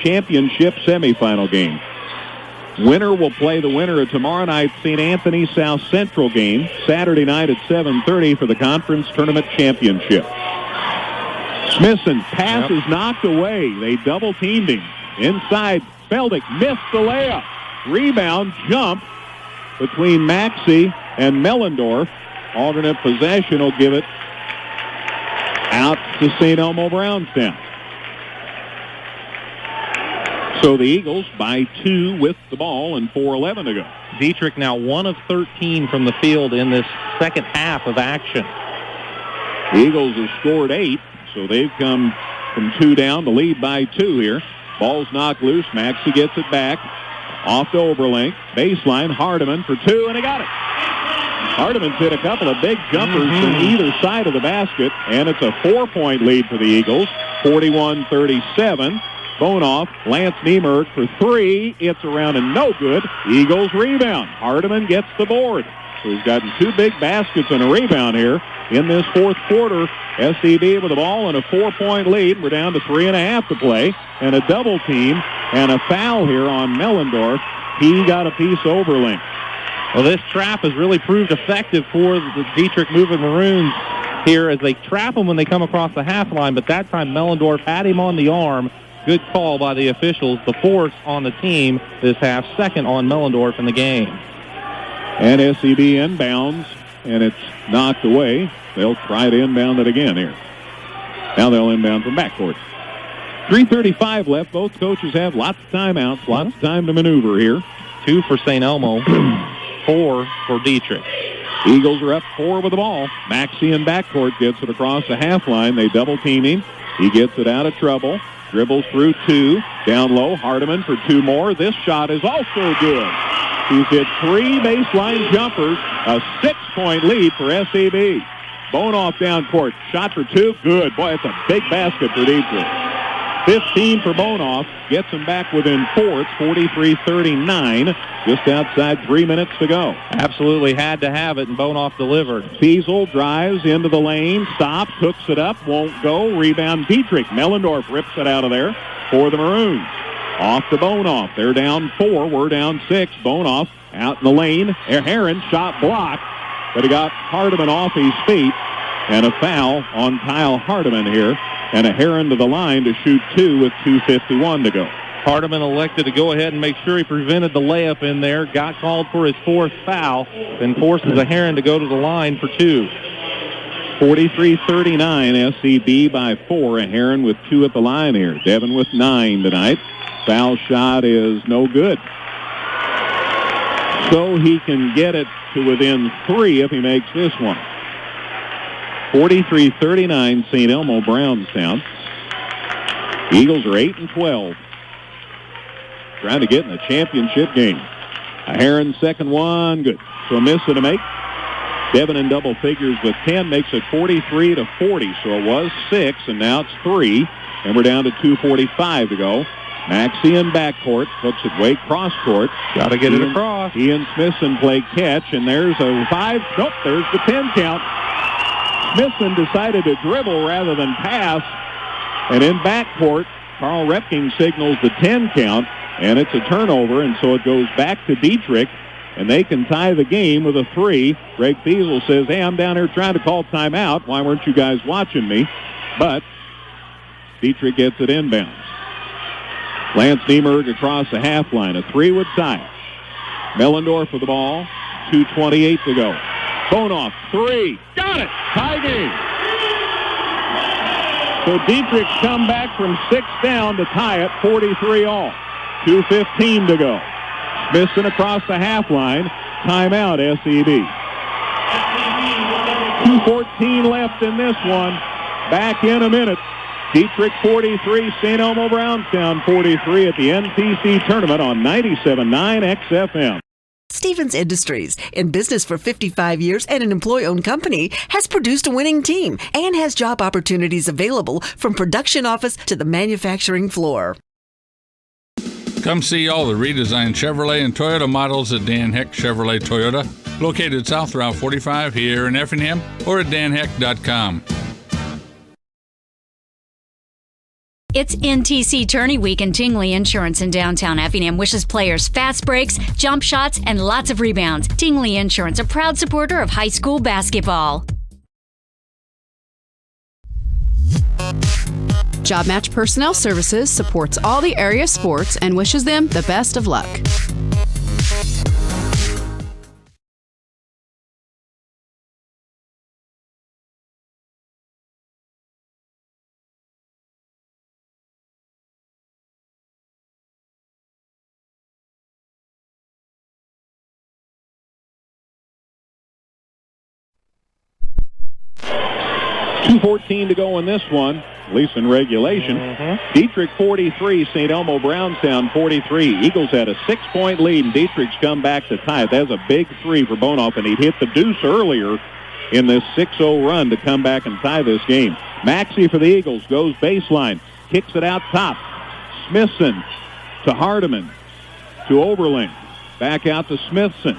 championship semifinal game. Winner will play the winner of tomorrow night's St. Anthony South Central game, Saturday night at 7:30 for the conference tournament championship. Smithson pass is knocked away. They double-teamed him. Inside, Feldick missed the layup. Rebound, jump between Maxey and Mellendorf. Alternate possession will give it out to St. Elmo Brownstown. So the Eagles by 2 with the ball and 4:11 to go. Dieterich now 1 of 13 from the field in this second half of action. The Eagles have scored 8, so they've come from 2 down to lead by 2 here. Ball's knocked loose. Maxey gets it back. Off to Oberlink. Baseline, Hardiman for 2, and he got it. Hardiman's hit a couple of big jumpers from either side of the basket, and it's a 4-point lead for the Eagles, 41-37. Bonoff, Lance Niemerg for 3. It's around and no good. Eagles rebound. Hardiman gets the board. So he's gotten 2 big baskets and a rebound here in this fourth quarter. SEB with the ball and a 4-point lead. We're down to 3.5 to play, and a double team and a foul here on Mellendorf. He got a piece Oberlink. Well, this trap has really proved effective for the Dieterich moving Maroons here as they trap him when they come across the half line, but that time Mellendorf had him on the arm. Good call by the officials. The fourth on the team this half, second on Mellendorf in the game. And SEB inbounds, and it's knocked away. They'll try to inbound it again here. Now they'll inbound from backcourt. 3:35 left. Both coaches have lots of timeouts, lots of time to maneuver here. 2 for St. Elmo, 4 for Dieterich. Eagles are up 4 with the ball. Maxey in backcourt gets it across the half line. They double team him. He gets it out of trouble. Dribbles through 2. Down low, Hardiman for 2 more. This shot is also good. He's hit 3 baseline jumpers. A 6-point lead for SEB. Bonoff down court. Shot for 2. Good. Boy, it's a big basket for Dieterich. 15 for Bonoff. Gets him back within 4. It's 43-39. Just outside 3 minutes to go. Absolutely had to have it, and Bonoff delivered. Fiesel drives into the lane. Stops. Hooks it up. Won't go. Rebound Dieterich. Mellendorf rips it out of there for the Maroons. Off to Bonoff. They're down 4. We're down 6. Bonoff out in the lane. Heron shot blocked, but he got Hardiman off his feet. And a foul on Kyle Hardiman here. And a Heron to the line to shoot 2 with 2:51 to go. Hardiman elected to go ahead and make sure he prevented the layup in there. Got called for his 4th foul. Then forces a Heron to go to the line for 2. 43-39, SEB by 4. A Heron with 2 at the line here. Devin with 9 tonight. Foul shot is no good. So he can get it to within 3 if he makes this one. 43-39, St. Elmo Brownstown. Eagles are 8-12. Trying to get in the championship game. A Heron second one, good. So a miss and a make. Devin in double figures with 10 makes it 43-40. So it was 6, and now it's 3. And we're down to 2:45 to go. Maxey in backcourt, hooks it way cross court. Got to get it across. Ian Smithson played catch, and there's a 5. Nope, there's the 10 count. Smithson decided to dribble rather than pass. And in backcourt, Carl Repking signals the 10 count, and it's a turnover, and so it goes back to Dieterich, and they can tie the game with a 3. Greg Fiesel says, hey, I'm down here trying to call timeout. Why weren't you guys watching me? But Dieterich gets it inbounds. Lance Niemerg across the half line. A 3 would tie it. Mellendorf with the ball. 2:28 to go. Bonoff, 3. Got it! Tie game. So Dietrich come back from 6 down to tie it, 43 all. 2:15 to go. Smithson across the half line. Timeout, SEB. 2:14 left in this one. Back in a minute. Dieterich 43, St. Elmo Brownstown 43 at the NTC tournament on 97.9 XFM. Stevens Industries, in business for 55 years and an employee-owned company, has produced a winning team and has job opportunities available from production office to the manufacturing floor. Come see all the redesigned Chevrolet and Toyota models at Dan Heck Chevrolet Toyota, located South Route 45 here in Effingham, or at danheck.com. It's NTC Tourney Week, and Tingley Insurance in downtown Effingham wishes players fast breaks, jump shots, and lots of rebounds. Tingley Insurance, a proud supporter of high school basketball. Job Match Personnel Services supports all the area sports and wishes them the best of luck. .214 to go in this one, at least in regulation. Dieterich 43, St. Elmo Brownstown 43. Eagles had a 6-point lead, and Dietrich's come back to tie it. That's a big 3 for Bonoff, and he'd hit the deuce earlier in this 6-0 run to come back and tie this game. Maxey for the Eagles goes baseline, kicks it out top. Smithson to Hardiman to Oberling. Back out to Smithson.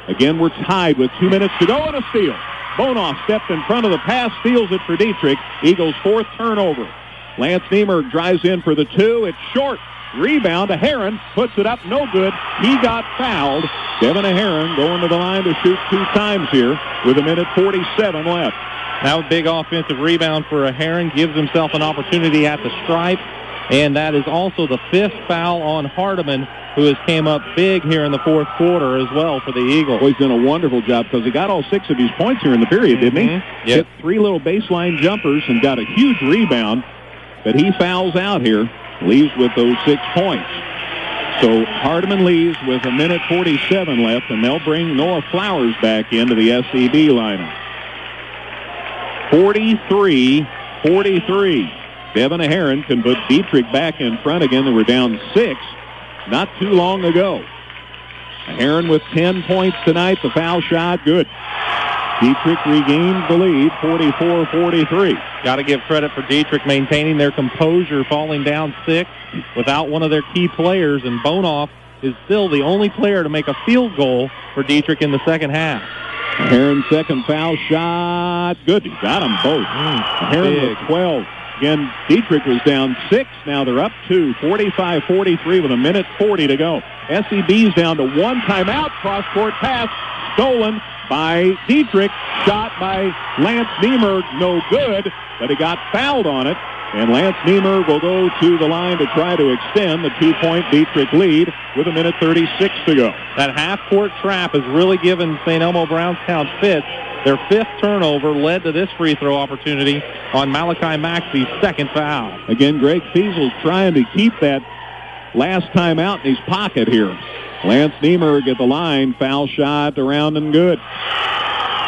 Again, we're tied with 2 minutes to go, and a steal. Bonoff stepped in front of the pass, steals it for Dieterich. Eagles' 4th turnover. Lance Niemerg drives in for the 2. It's short. Rebound to Heron. Puts it up. No good. He got fouled. Devin Heron going to the line to shoot 2 times here with 1:47 left. That was a big offensive rebound for Heron. Gives himself an opportunity at the stripe. And that is also the 5th foul on Hardiman, who has came up big here in the 4th quarter as well for the Eagles. Well, he's done a wonderful job because he got all 6 of his points here in the period, didn't he? Yep. Hit 3 little baseline jumpers and got a huge rebound. But he fouls out here, leaves with those 6 points. So Hardiman leaves with 1:47 left, and they'll bring Noah Flowers back into the SEB lineup. 43-43. Devin Heron can put Dieterich back in front again. They were down 6 not too long ago. Heron with 10 points tonight. The foul shot, good. Dieterich regains the lead, 44-43. Got to give credit for Dieterich maintaining their composure, falling down 6 without one of their key players, and Bonoff is still the only player to make a field goal for Dieterich in the second half. Heron's second foul shot, good. He got them both. Heron with 12. Again, Dieterich was down 6. Now they're up 2, 45-43 with 1:40 to go. SEB's down to 1 timeout. Cross-court pass stolen by Dieterich. Shot by Lance Niemerg, no good, but he got fouled on it. And Lance Niemerg will go to the line to try to extend the 2-point Dieterich lead with 1:36 to go. That half-court trap has really given St. Elmo Brownstown fits. Their 5th turnover led to this free throw opportunity on Malachi Maxey's 2nd foul. Again, Greg Fiesel's trying to keep that last time out in his pocket here. Lance Niemerg at the line, foul shot around and good.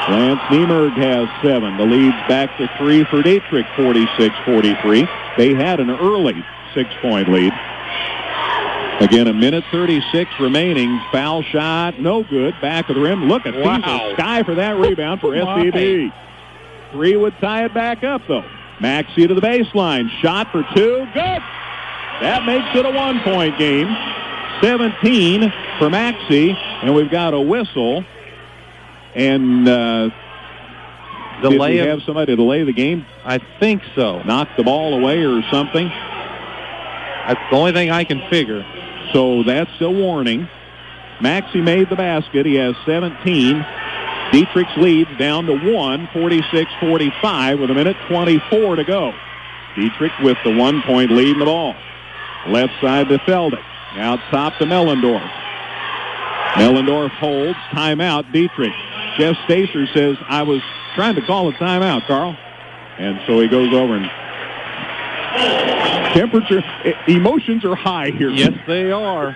Lance Niemerg has 7. The lead's back to 3 for Dieterich, 46-43. They had an early 6-point lead. Again, 1:36 remaining. Foul shot, no good. Back of the rim. Look at Fiesel. Sky for that rebound for SEB. 3 would tie it back up, though. Maxey to the baseline. Shot for 2. Good. That makes it a 1-point game. 17 for Maxey. And we've got a whistle. And did we have somebody delay the game? I think so. Knock the ball away or something? That's the only thing I can figure. So that's a warning. Maxey made the basket. He has 17. Dieterich's leads down to 1, 46-45 with 1:24 to go. Dieterich with the 1-point lead in the ball. Left side to Feldick. Out top to Mellendorf. Mellendorf holds. Timeout, Dieterich. Jeff Stacer says, I was trying to call a timeout, Carl. And so he goes over and emotions are high here. Yes, they are.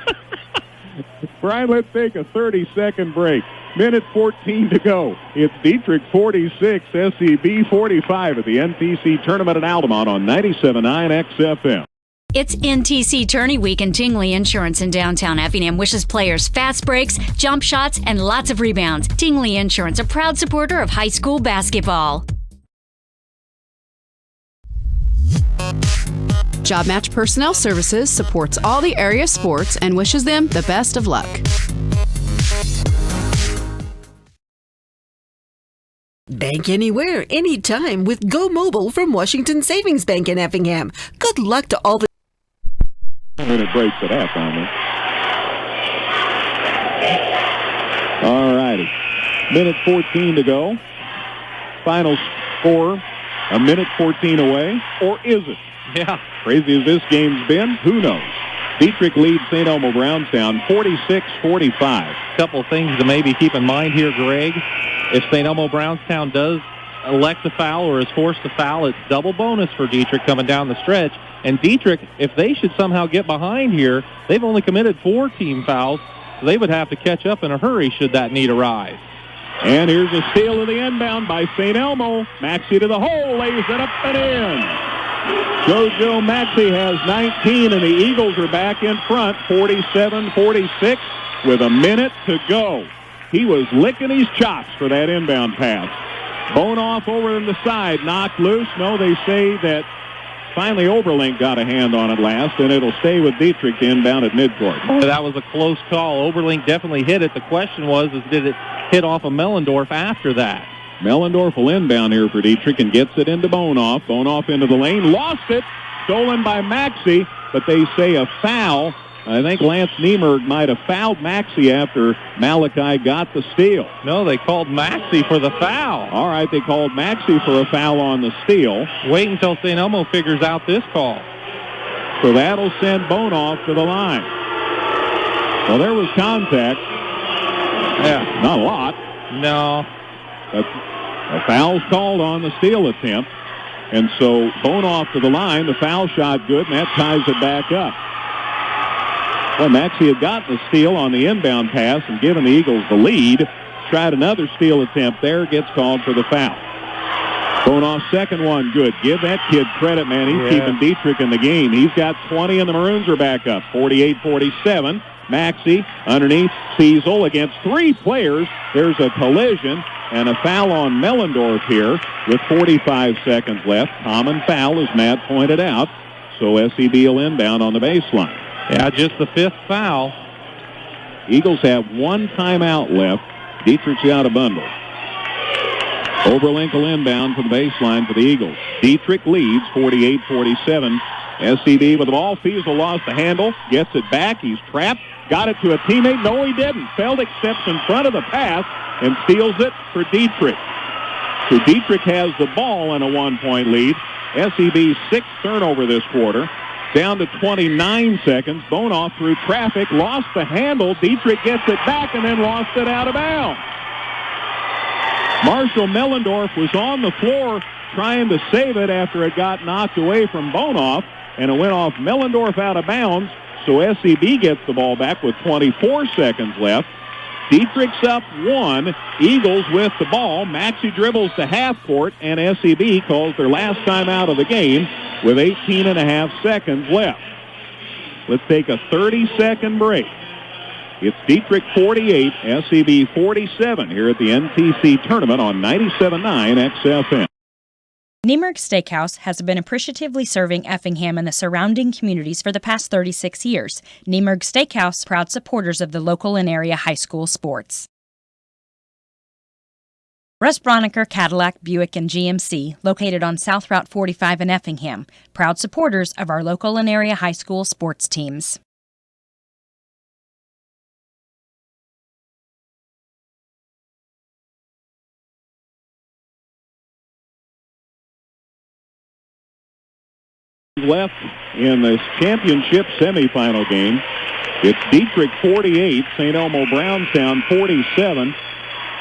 Brian, let's take a 30-second break. 1:14 to go. It's Dieterich 46, SEB 45 at the NTC Tournament at Altamont on 97.9 XFM. It's NTC Tourney Week, and Tingley Insurance in downtown Effingham wishes players fast breaks, jump shots, and lots of rebounds. Tingley Insurance, a proud supporter of high school basketball. Job Match Personnel Services supports all the area sports and wishes them the best of luck. Bank anywhere, anytime with Go Mobile from Washington Savings Bank in Effingham. Good luck to all the... Minute break for that, finally. All righty. 1:14 to go. Final score, 1:14 away, or is it? Yeah. Crazy as this game's been, who knows? Dieterich leads St. Elmo Brownstown 46-45. Couple things to maybe keep in mind here, Greg. If St. Elmo Brownstown does elect a foul or is forced to foul, it's double bonus for Dieterich coming down the stretch. And Dieterich, if they should somehow get behind here, they've only committed 4 team fouls, so they would have to catch up in a hurry should that need arise. And here's a steal of the inbound by St. Elmo. Maxey to the hole, lays it up and in. JoJo Maxey has 19, and the Eagles are back in front, 47-46, with a minute to go. He was licking his chops for that inbound pass. Bonoff over on the side, knocked loose. No, they say that finally Oberlink got a hand on it last, and it'll stay with Dieterich to inbound at midcourt. That was a close call. Oberlink definitely hit it. The question was, did it hit off of Mellendorf after that? Mellendorf will inbound here for Dieterich and gets it into Bonoff. Bonoff into the lane, lost it, stolen by Maxey. but they say a foul. I think Lance Niemerg might have fouled Maxey after Malachi got the steal. No, they called Maxey for the foul. All right, they called Maxey for a foul on the steal. Wait until St. Elmo figures out this call. So that'll send Bonoff to the line. Well, there was contact. Yeah. Not a lot. No. A foul's called on the steal attempt. And so Bonoff to the line. The foul shot good, and that ties it back up. Well, Maxey had gotten the steal on the inbound pass and given the Eagles the lead. Tried another steal attempt there. Gets called for the foul. Bonoff's second one good. Give that kid credit, man. He's keeping Dieterich in the game. He's got 20, and the Maroons are back up. 48-47. Maxey underneath Cecil against three players. There's a collision and a foul on Mellendorf here with 45 seconds left. Common foul, as Matt pointed out. So SEB will inbound on the baseline. Yeah, just the fifth foul. Eagles have one timeout left. Dieterich's got a bundle. Overlink will inbound for the baseline for the Eagles. Dieterich leads 48-47. SEB with the ball. Fiesel lost the handle. Gets it back. He's trapped. Got it to a teammate. No, he didn't. Feldick steps in front of the pass and steals it for Dieterich. So Dieterich has the ball and a 1-point lead. SEB's sixth turnover this quarter. Down to 29 seconds. Bonoff through traffic. Lost the handle. Dieterich gets it back and then lost it out of bounds. Marshall Mellendorf was on the floor trying to save it after it got knocked away from Bonoff, and it went off Mellendorf out of bounds, so SEB gets the ball back with 24 seconds left. Dieterich's up one. Eagles with the ball. Maxey dribbles to half court, and SEB calls their last time out of the game with 18 and a half seconds left. Let's take a 30-second break. It's Dieterich 48, SEB 47 here at the NTC tournament on 97.9 XFM. Niemerg Steakhouse has been appreciatively serving Effingham and the surrounding communities for the past 36 years. Niemerg Steakhouse, proud supporters of the local and area high school sports. Russ Broniker Cadillac, Buick, and GMC, located on South Route 45 in Effingham, proud supporters of our local and area high school sports teams. Left in this championship semifinal game. It's Dieterich 48, St. Elmo Brownstown 47.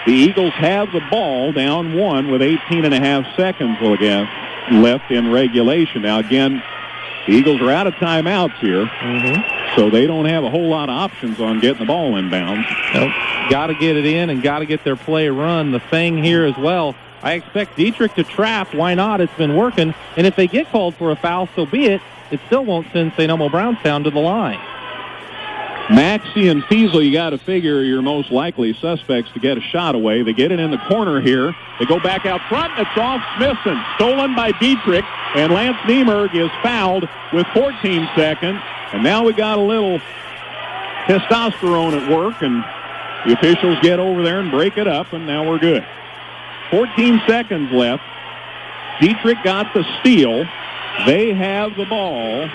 The Eagles have the ball down one with 18 and a half seconds left in regulation. Now again, the Eagles are out of timeouts here, so they don't have a whole lot of options on getting the ball inbounds. Nope. Got to get it in and got to get their play run. The thing here as well, I expect Dieterich to trap. Why not? It's been working. And if they get called for a foul, so be it. It still won't send St. Elmo Brownstown to the line. Maxey and Fiesel, you got to figure, your most likely suspects to get a shot away. They get it in the corner here. They go back out front. It's off Smithson. Stolen by Dieterich. And Lance Niemerg is fouled with 14 seconds. And now we got a little testosterone at work. And the officials get over there and break it up. And now we're good. 14 seconds left. Dieterich got the steal. They have the ball.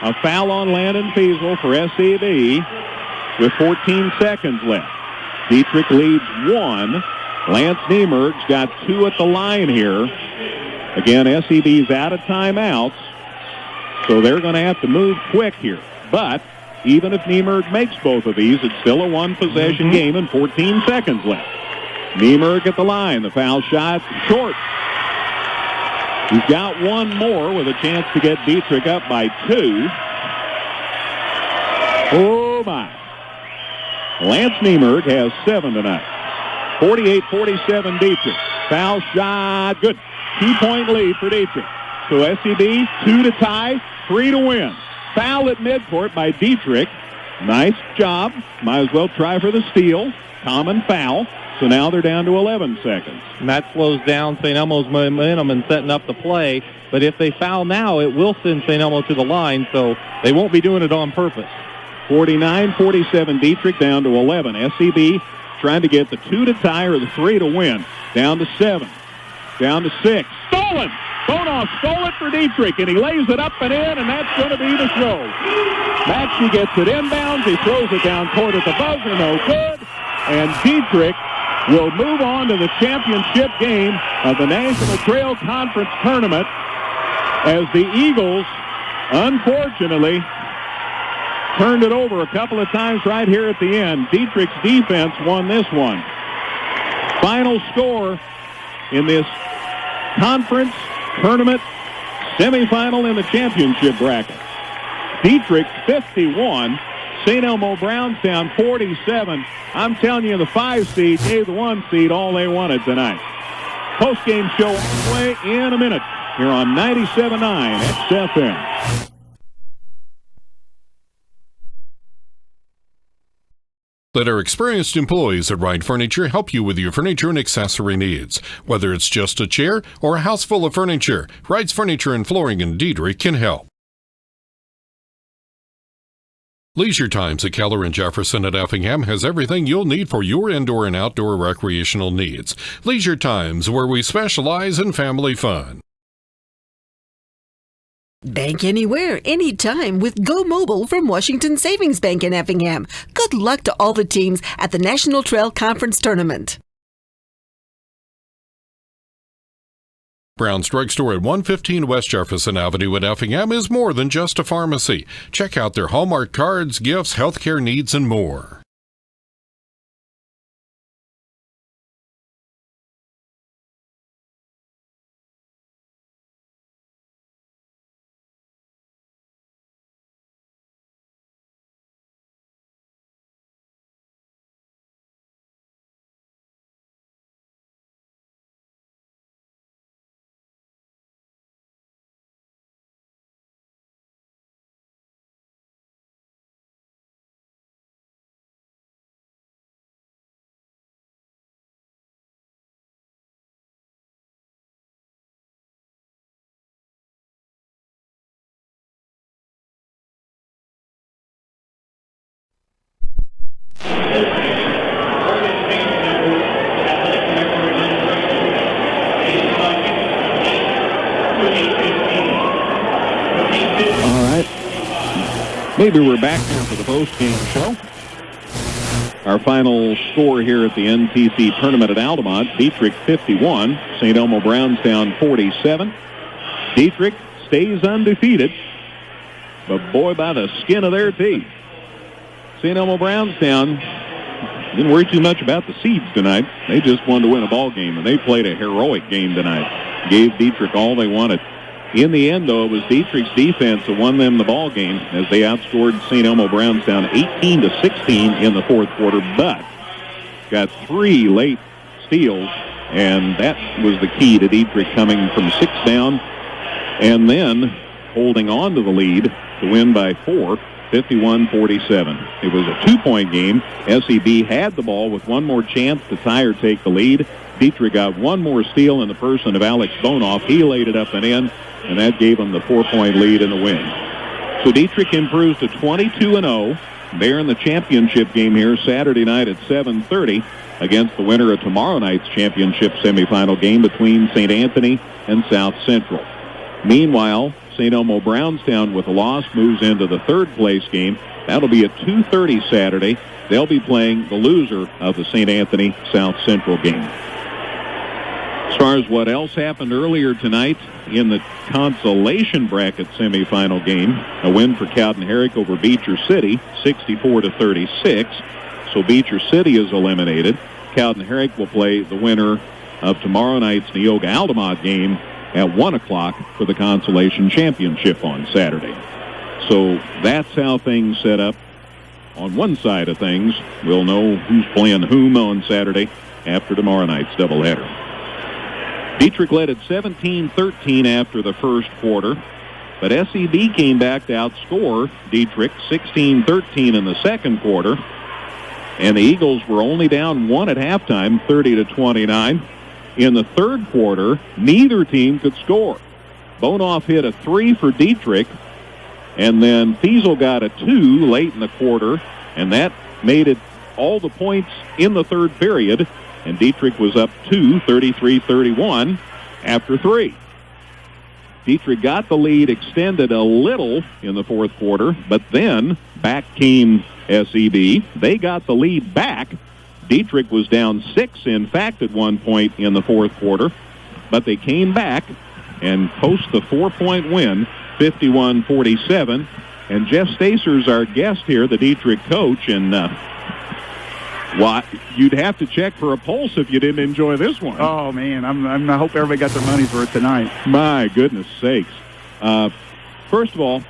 A foul on Landon Fiesel for SEB with 14 seconds left. Dieterich leads one. Lance Niemerg's got two at the line here. Again, SEB's out of timeouts, so they're going to have to move quick here. But even if Niemerg makes both of these, it's still a one-possession game and 14 seconds left. Niemerg at the line. The foul shot short. He's got one more with a chance to get Dieterich up by two. Oh, my. Lance Niemerg has 7 tonight. 48-47 Dieterich. Foul shot. Good. 2-point lead for Dieterich. So SEB, 2 to tie, 3 to win. Foul at midcourt by Dieterich. Nice job. Might as well try for the steal. Common foul. So now they're down to 11 seconds. And that slows down St. Elmo's momentum and setting up the play. But if they foul now, it will send St. Elmo to the line, so they won't be doing it on purpose. 49-47 Dieterich down to 11. SEB trying to get the 2 to tie or the 3 to win. Down to 7. Down to 6. Stolen stolen. Bonoff stole it for Dieterich, and he lays it up and in, and that's going to be the show. Maxey gets it inbounds. He throws it down court at the buzzer. No good. And Dieterich will move on to the championship game of the National Trail Conference Tournament as the Eagles, unfortunately, turned it over a couple of times right here at the end. Dieterich's defense won this one. Final score in this conference tournament semifinal in the championship bracket. Dieterich 51, St. Elmo Brownstown 47. I'm telling you, the 5 seed gave the 1 seed all they wanted tonight. Post-game show on the way in a minute here on 97.9 XFM. Let our experienced employees at Wright Furniture help you with your furniture and accessory needs. Whether it's just a chair or a house full of furniture, Wright's Furniture and Flooring in Dieterich can help. Leisure Times at Keller and Jefferson at Effingham has everything you'll need for your indoor and outdoor recreational needs. Leisure Times, where we specialize in family fun. Bank anywhere, anytime with Go Mobile from Washington Savings Bank in Effingham. Good luck to all the teams at the National Trail Conference Tournament. Brown's Drugstore at 115 West Jefferson Avenue in Effingham is more than just a pharmacy. Check out their Hallmark cards, gifts, healthcare needs, and more. Maybe we're back now for the post-game show. Our final score here at the NTC tournament at Altamont, Dieterich 51, St. Elmo Brownstown 47. Dieterich stays undefeated, but boy, by the skin of their teeth. St. Elmo Brownstown didn't worry too much about the seeds tonight. They just wanted to win a ball game, and they played a heroic game tonight. Gave Dieterich all they wanted. In the end, though, it was Dieterich's defense that won them the ball game as they outscored St. Elmo Brownstown 18-16 in the fourth quarter, but got 3 late steals, and that was the key to Dieterich coming from 6 down and then holding on to the lead to win by 4, 51-47. It was a 2-point game. SEB had the ball with one more chance to tie or take the lead. Dieterich got one more steal in the person of Alex Bonoff. He laid it up and in, and that gave him the 4-point lead in the win. So Dieterich improves to 22-0. They're in the championship game here Saturday night at 7:30 against the winner of tomorrow night's championship semifinal game between St. Anthony and South Central. Meanwhile, St. Elmo Brownstown with a loss moves into the third-place game. That'll be at 2:30 Saturday. They'll be playing the loser of the St. Anthony-South Central game. As far as what else happened earlier tonight in the consolation bracket semifinal game, a win for Cowden Herrick over Beecher City, 64-36. So Beecher City is eliminated. Cowden Herrick will play the winner of tomorrow night's Neoga Altamont game at 1 o'clock for the consolation championship on Saturday. So that's how things set up on one side of things. We'll know who's playing whom on Saturday after tomorrow night's doubleheader. Dieterich led at 17-13 after the first quarter, but SEB came back to outscore Dieterich 16-13 in the second quarter, and the Eagles were only down 1 at halftime, 30-29. In the third quarter, neither team could score. Bonoff hit a 3 for Dieterich, and then Fiesel got a 2 late in the quarter, and that made it all the points in the third period. And Dieterich was up 2, 33-31 after 3. Dieterich got the lead, extended a little in the fourth quarter, but then back came SEB. They got the lead back. Dieterich was down 6, in fact, at one point in the fourth quarter, but they came back and post the 4-point win, 51-47. And Jeff Stacer's our guest here, the Dieterich coach, and you'd have to check for a pulse if you didn't enjoy this one. Oh, man, I hope everybody got their money's worth tonight. My goodness sakes. First of all,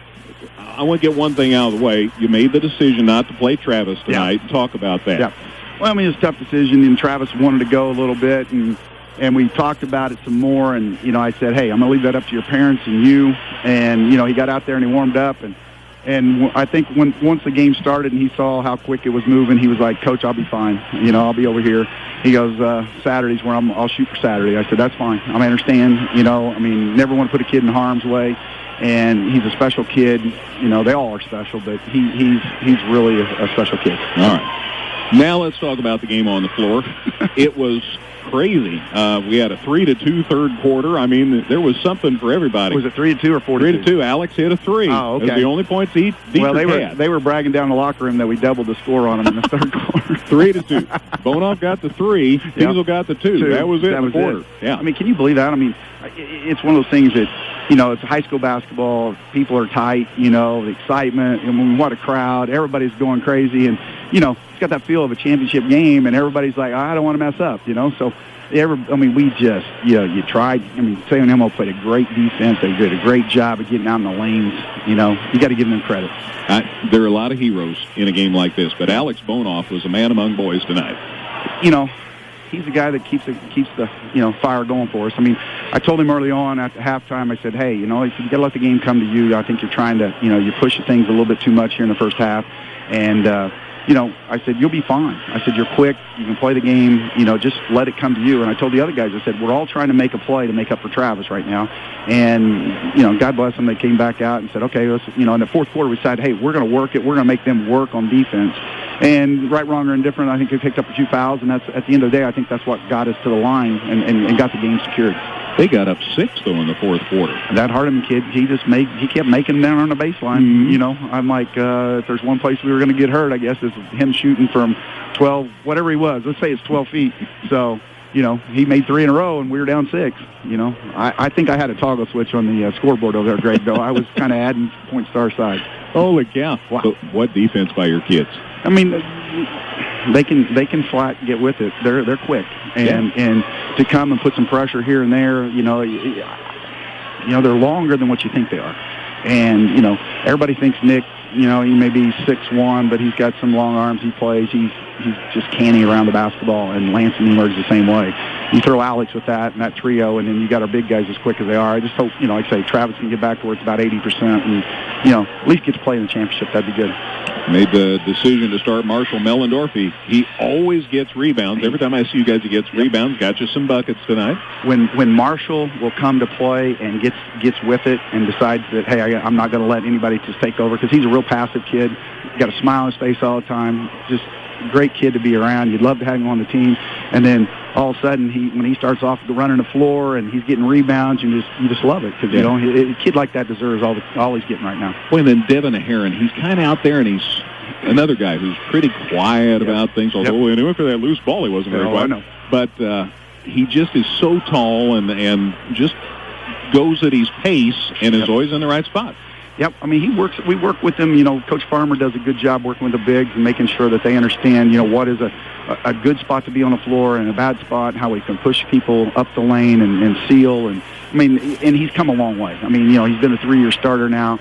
I want to get one thing out of the way. You made the decision not to play Travis tonight. Yeah. Talk about that. Yeah. Well, I mean, it's a tough decision, and Travis wanted to go a little bit, and we talked about it some more, and, I said, hey, I'm going to leave that up to your parents and you. And, he got out there and he warmed up, and I think once the game started and he saw how quick it was moving, he was like, Coach, I'll be fine. I'll be over here. He goes, Saturday's where I'll shoot for Saturday. I said, that's fine. I understand. Never want to put a kid in harm's way. And he's a special kid. They all are special, but he's really a special kid. All right. Now let's talk about the game on the floor. It was crazy. We had a 3-2 third quarter. I mean, there was something for everybody. Was it 3-2 or 4-2? 3-2. Alex hit a 3. Oh, okay. It was the only points they were bragging down the locker room that we doubled the score on them in the third quarter. 3-2. Bonoff got the 3. Diesel got the 2. That was it in the quarter. Yeah. I mean, can you believe that? I mean, it's one of those things that, it's high school basketball. People are tight, the excitement. And what a crowd. Everybody's going crazy. And, it's got that feel of a championship game. And everybody's like, I don't want to mess up, So, we just, you tried. Say and Emil played a great defense. They did a great job of getting out in the lanes. You got to give them credit. There are a lot of heroes in a game like this, but Alex Bonoff was a man among boys tonight. He's the guy that keeps the fire going for us. I told him early on at halftime, I said, hey, you got to let the game come to you. I think you're trying to, you're pushing things a little bit too much here in the first half. And, I said, you'll be fine. I said, you're quick. You can play the game. Just let it come to you. And I told the other guys, I said, we're all trying to make a play to make up for Travis right now. And, God bless them. They came back out and said, okay, let's, in the fourth quarter, we decided, hey, we're going to work it. We're going to make them work on defense. And right, wrong, or indifferent, I think they picked up a few fouls. And that's at the end of the day, I think that's what got us to the line and got the game secured. They got up 6, though, in the fourth quarter. That Hardeman kid, he kept making them down on the baseline. Mm-hmm. I'm like, if there's one place we were going to get hurt, I guess, is him shooting from 12, whatever he was. Let's say it's 12 feet. So, he made 3 in a row, and we were down 6. I think I had a toggle switch on the scoreboard over there, Greg, though. I was kind of adding points to our side. Holy cow. Wow. So what defense by your kids? They can flat get with it. They're quick, and to come and put some pressure here and there, they're longer than what you think they are. And everybody thinks Nick, he may be 6'1", but he's got some long arms. He plays. He's just canny around the basketball, and Lance and Emerge the same way. You throw Alex with that and that trio, and then you got our big guys as quick as they are. I just hope, like I say, Travis can get back to where it's about 80%, and at least get to play in the championship. That'd be good. Made the decision to start Marshall Mellendorf. He always gets rebounds. Every time I see you guys, he gets rebounds. Got you some buckets tonight. When Marshall will come to play and gets with it and decides that, hey, I'm not going to let anybody just take over, because he's a real passive kid. Got a smile on his face all the time. Just great kid to be around. You'd love to have him on the team. And then all of a sudden, when he starts off running the floor and he's getting rebounds, you just love it, because a kid like that deserves all he's getting right now. Well, and then Devin Heron, he's kind of out there, and he's another guy who's pretty quiet about things. Although when he went for that loose ball, he wasn't very quiet. I know. But he just is so tall and just goes at his pace and is always in the right spot. Yep. We work with them. Coach Farmer does a good job working with the bigs and making sure that they understand, what is a good spot to be on the floor and a bad spot, how we can push people up the lane and seal. And he's come a long way. He's been a 3-year starter now.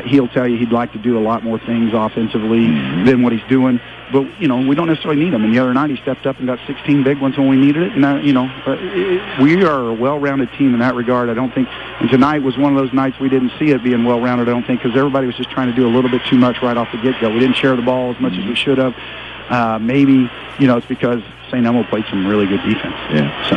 He'll tell you he'd like to do a lot more things offensively than what he's doing. But, we don't necessarily need him. And the other night he stepped up and got 16 big ones when we needed it. And, we are a well-rounded team in that regard. I don't think – and tonight was one of those nights we didn't see it being well-rounded, I don't think, because everybody was just trying to do a little bit too much right off the get-go. We didn't share the ball as much as we should have. maybe, it's because St. Elmo played some really good defense. Yeah. So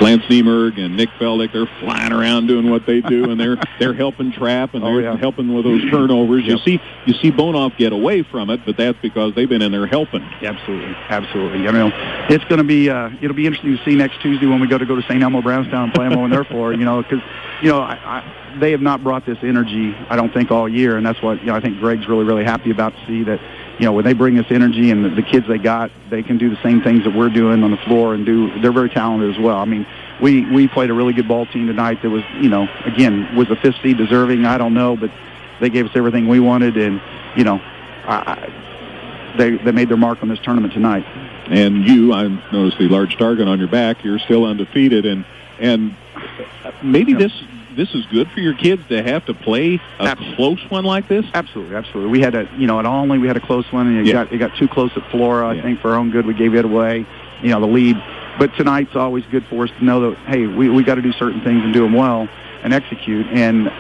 Lance Niemerg and Nick Feldick, they're flying around doing what they do, and they're helping trap, and they're helping with those turnovers. Yep. You see Bonoff get away from it, but that's because they've been in there helping. Absolutely. It's going to be it'll be interesting to see next Tuesday when we go to St. Elmo Brownstown and play them on their floor. Because they have not brought this energy, I don't think, all year, and that's what I think Greg's really happy about to see that. When they bring this energy and the kids they got, they can do the same things that we're doing on the floor and they're very talented as well. I mean, we played a really good ball team tonight that was, again, was the 5th seed deserving? I don't know, but they gave us everything we wanted, and, they made their mark on this tournament tonight. And I noticed the large target on your back. You're still undefeated, and maybe this is good for your kids to have to play a close one like this? Absolutely. We had we had a close one, and it got too close at Flora. I think for our own good, we gave it away, the lead. But tonight's always good for us to know that, hey, we got to do certain things and do them well and execute. And,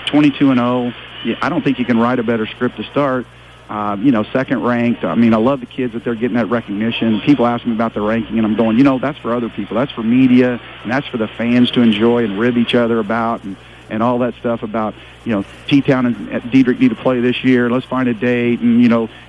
22-0, I don't think you can write a better script to start. Second ranked. I mean, I love the kids that they're getting that recognition. People ask me about the ranking, and I'm going, that's for other people. That's for media, and that's for the fans to enjoy and rib each other about, and all that stuff about, T-Town and Dieterich need to play this year. Let's find a date, and,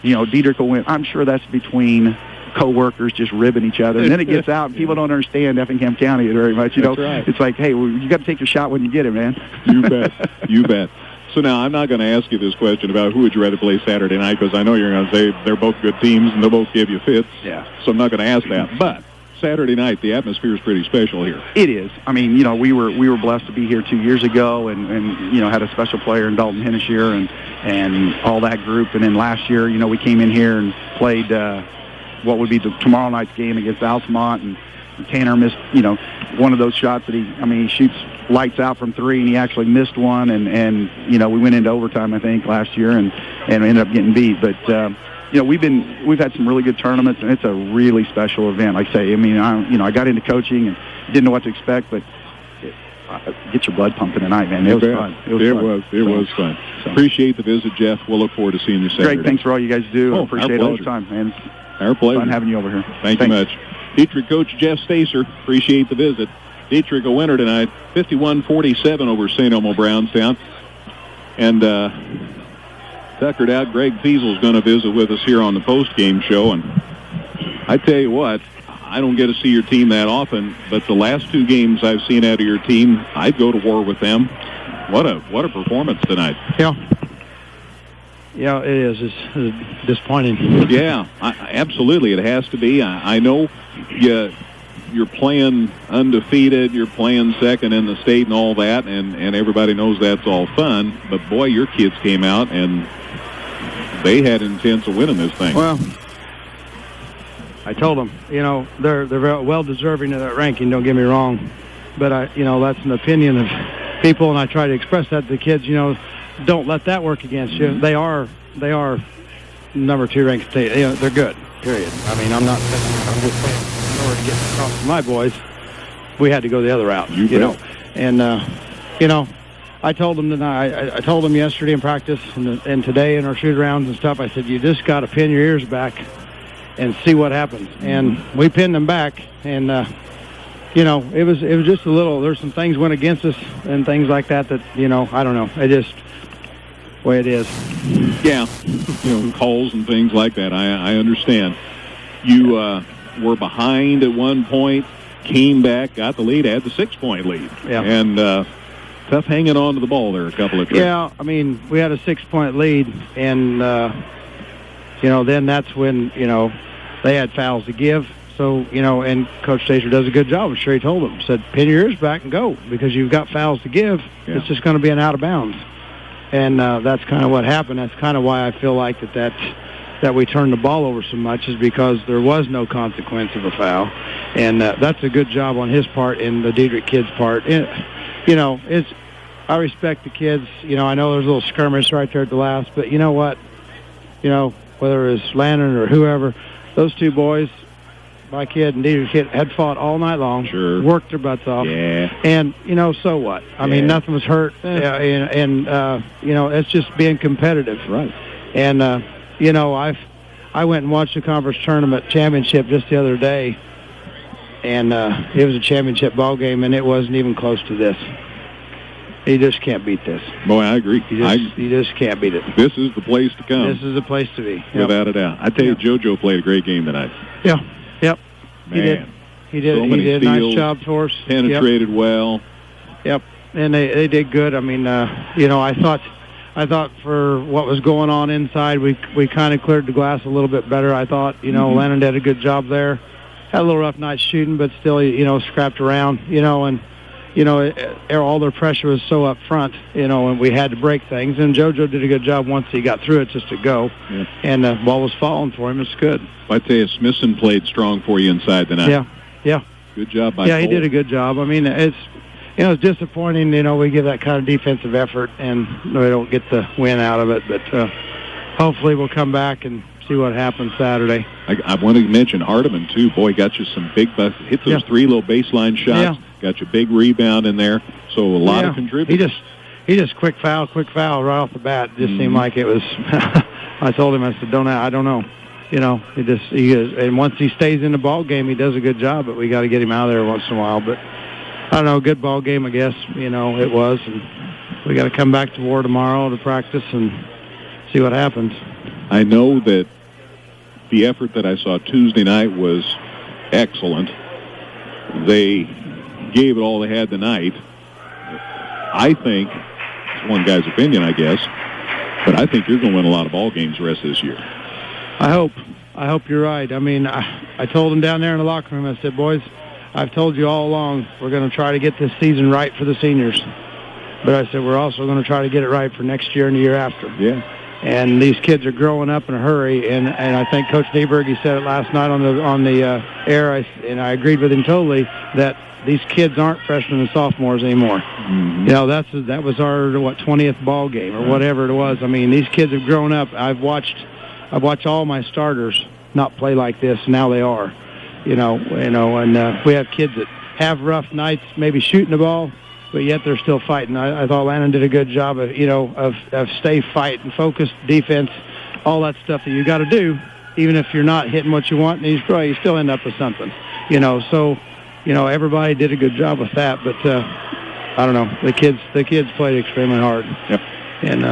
Dieterich will win. I'm sure that's between co-workers just ribbing each other. And then it gets out, and people don't understand Effingham County very much. That's right. It's like, hey, you got to take your shot when you get it, man. You bet. So now I'm not going to ask you this question about who would you rather play Saturday night, because I know you're going to say they're both good teams and they'll both give you fits. Yeah. So I'm not going to ask that. But Saturday night, the atmosphere is pretty special here. It is. I mean, we were blessed to be here 2 years ago, and had a special player in Dalton Hennishier and all that group. And then last year, we came in here and played what would be tomorrow night's game against Altamont, and Tanner missed, one of those shots that he shoots lights out from 3, and he actually missed one, and we went into overtime, I think, last year, and ended up getting beat. But we've had some really good tournaments, and it's a really special event. Like I say, I got into coaching and didn't know what to expect, but get your blood pumping tonight, man. It was fun. It was fun. So. Appreciate the visit, Jeff. We'll look forward to seeing you Saturday. Great. Thanks for all you guys do. I appreciate it all the time, man. Our pleasure. Fun having you over here. Thank you much. Dieterich coach Jeff Stacer, appreciate the visit. Dieterich a winner tonight, 51-47 over St. Elmo Brownstown. And tuckered out, Greg Fiesel's going to visit with us here on the post-game show. And I tell you what, I don't get to see your team that often, but the last 2 games I've seen out of your team, I'd go to war with them. What a performance tonight. Yeah, it is. It's disappointing. Yeah, absolutely. It has to be. I know you're playing undefeated. You're playing second in the state and all that, and everybody knows that's all fun. But, boy, your kids came out, and they had intent of winning this thing. Well, I told them, they're very well deserving of that ranking, don't get me wrong. But, that's an opinion of people, and I try to express that to the kids, don't let that work against you. They are number 2 ranked state. They're good. Period. I mean, I'm just saying, in order to get across to my boys, we had to go the other route. And I told them tonight. I told them yesterday in practice and today in our shoot-arounds and stuff. I said, you just got to pin your ears back and see what happens. And we pinned them back, and it was just a little. There's some things went against us and things like that. I don't know. It just. Way it is. Yeah, calls and things like that. I understand. You were behind at one point, came back, got the lead, had the 6-point lead. Yeah. And tough hanging on to the ball there a couple of times. Yeah, I mean, we had a 6-point lead, and, then that's when, they had fouls to give. So, and Coach Stacer does a good job. I'm sure he told them, said, pin your ears back and go, because you've got fouls to give. Yeah. It's just going to be an out of bounds. And that's kind of what happened. That's kind of why I feel like that we turned the ball over so much, is because there was no consequence of a foul. And that's a good job on his part and the Dieterich kids' part. And, I respect the kids. I know there's a little skirmish right there at the last, but you know what? Whether it's Landon or whoever, those 2 boys, my kid and Dieterich kid, had fought all night long. Sure. Worked their butts off. Yeah. And, so what? I mean, nothing was hurt. And it's just being competitive. Right. And, I went and watched the conference tournament championship just the other day, and it was a championship ball game, and it wasn't even close to this. You just can't beat this. Boy, I agree. You just can't beat it. This is the place to come. This is the place to be. Yep. Without a doubt. I tell you, JoJo played a great game tonight. Yeah. Yep. Man. He did So a many nice steals, job for us. Penetrated well. Yep. And they did good. I mean, I thought for what was going on inside, we kind of cleared the glass a little bit better. I thought, Lennon did a good job there. Had a little rough night shooting, but still, scrapped around, and all their pressure was so up front, and we had to break things. And JoJo did a good job once he got through it just to go. Yeah. And the ball was falling for him. It's good. I tell you, Smithson played strong for you inside tonight. Yeah. Good job by Cole. He did a good job. I mean, it's disappointing, we give that kind of defensive effort and we don't get the win out of it. But hopefully we'll come back and see what happens Saturday. I want to mention Hardiman, too. Boy, got you some big hit those 3 little baseline shots. Got your big rebound in there. So a lot of contributors. He just quick foul right off the bat. It just seemed like it was. I told him, I said, I don't know. He is, and once he stays in the ball game, he does a good job. But we got to get him out of there once in a while. But I don't know, good ball game, I guess. It was, and we got to come back to War tomorrow to practice and see what happens. I know that the effort that I saw Tuesday night was excellent. They gave it all they had tonight. I think, it's one guy's opinion, I guess, but I think you're going to win a lot of ball games the rest of this year. I hope you're right. I mean, I told them down there in the locker room, I said, boys, I've told you all along we're going to try to get this season right for the seniors. But I said we're also going to try to get it right for next year and the year after. Yeah. And these kids are growing up in a hurry. And I think Coach Nieberg, he said it last night on the air, and I agreed with him totally, that these kids aren't freshmen and sophomores anymore. Mm-hmm. That was our 20th ball game or whatever it was. I mean, these kids have grown up. I've watched all my starters not play like this. Now they are. And we have kids that have rough nights, maybe shooting the ball, but yet they're still fighting. I thought Lannon did a good job of stay fight and focused defense, all that stuff that you got to do, even if you're not hitting what you want, and you still end up with something. So everybody did a good job with that, but I don't know. The kids played extremely hard. Yep. And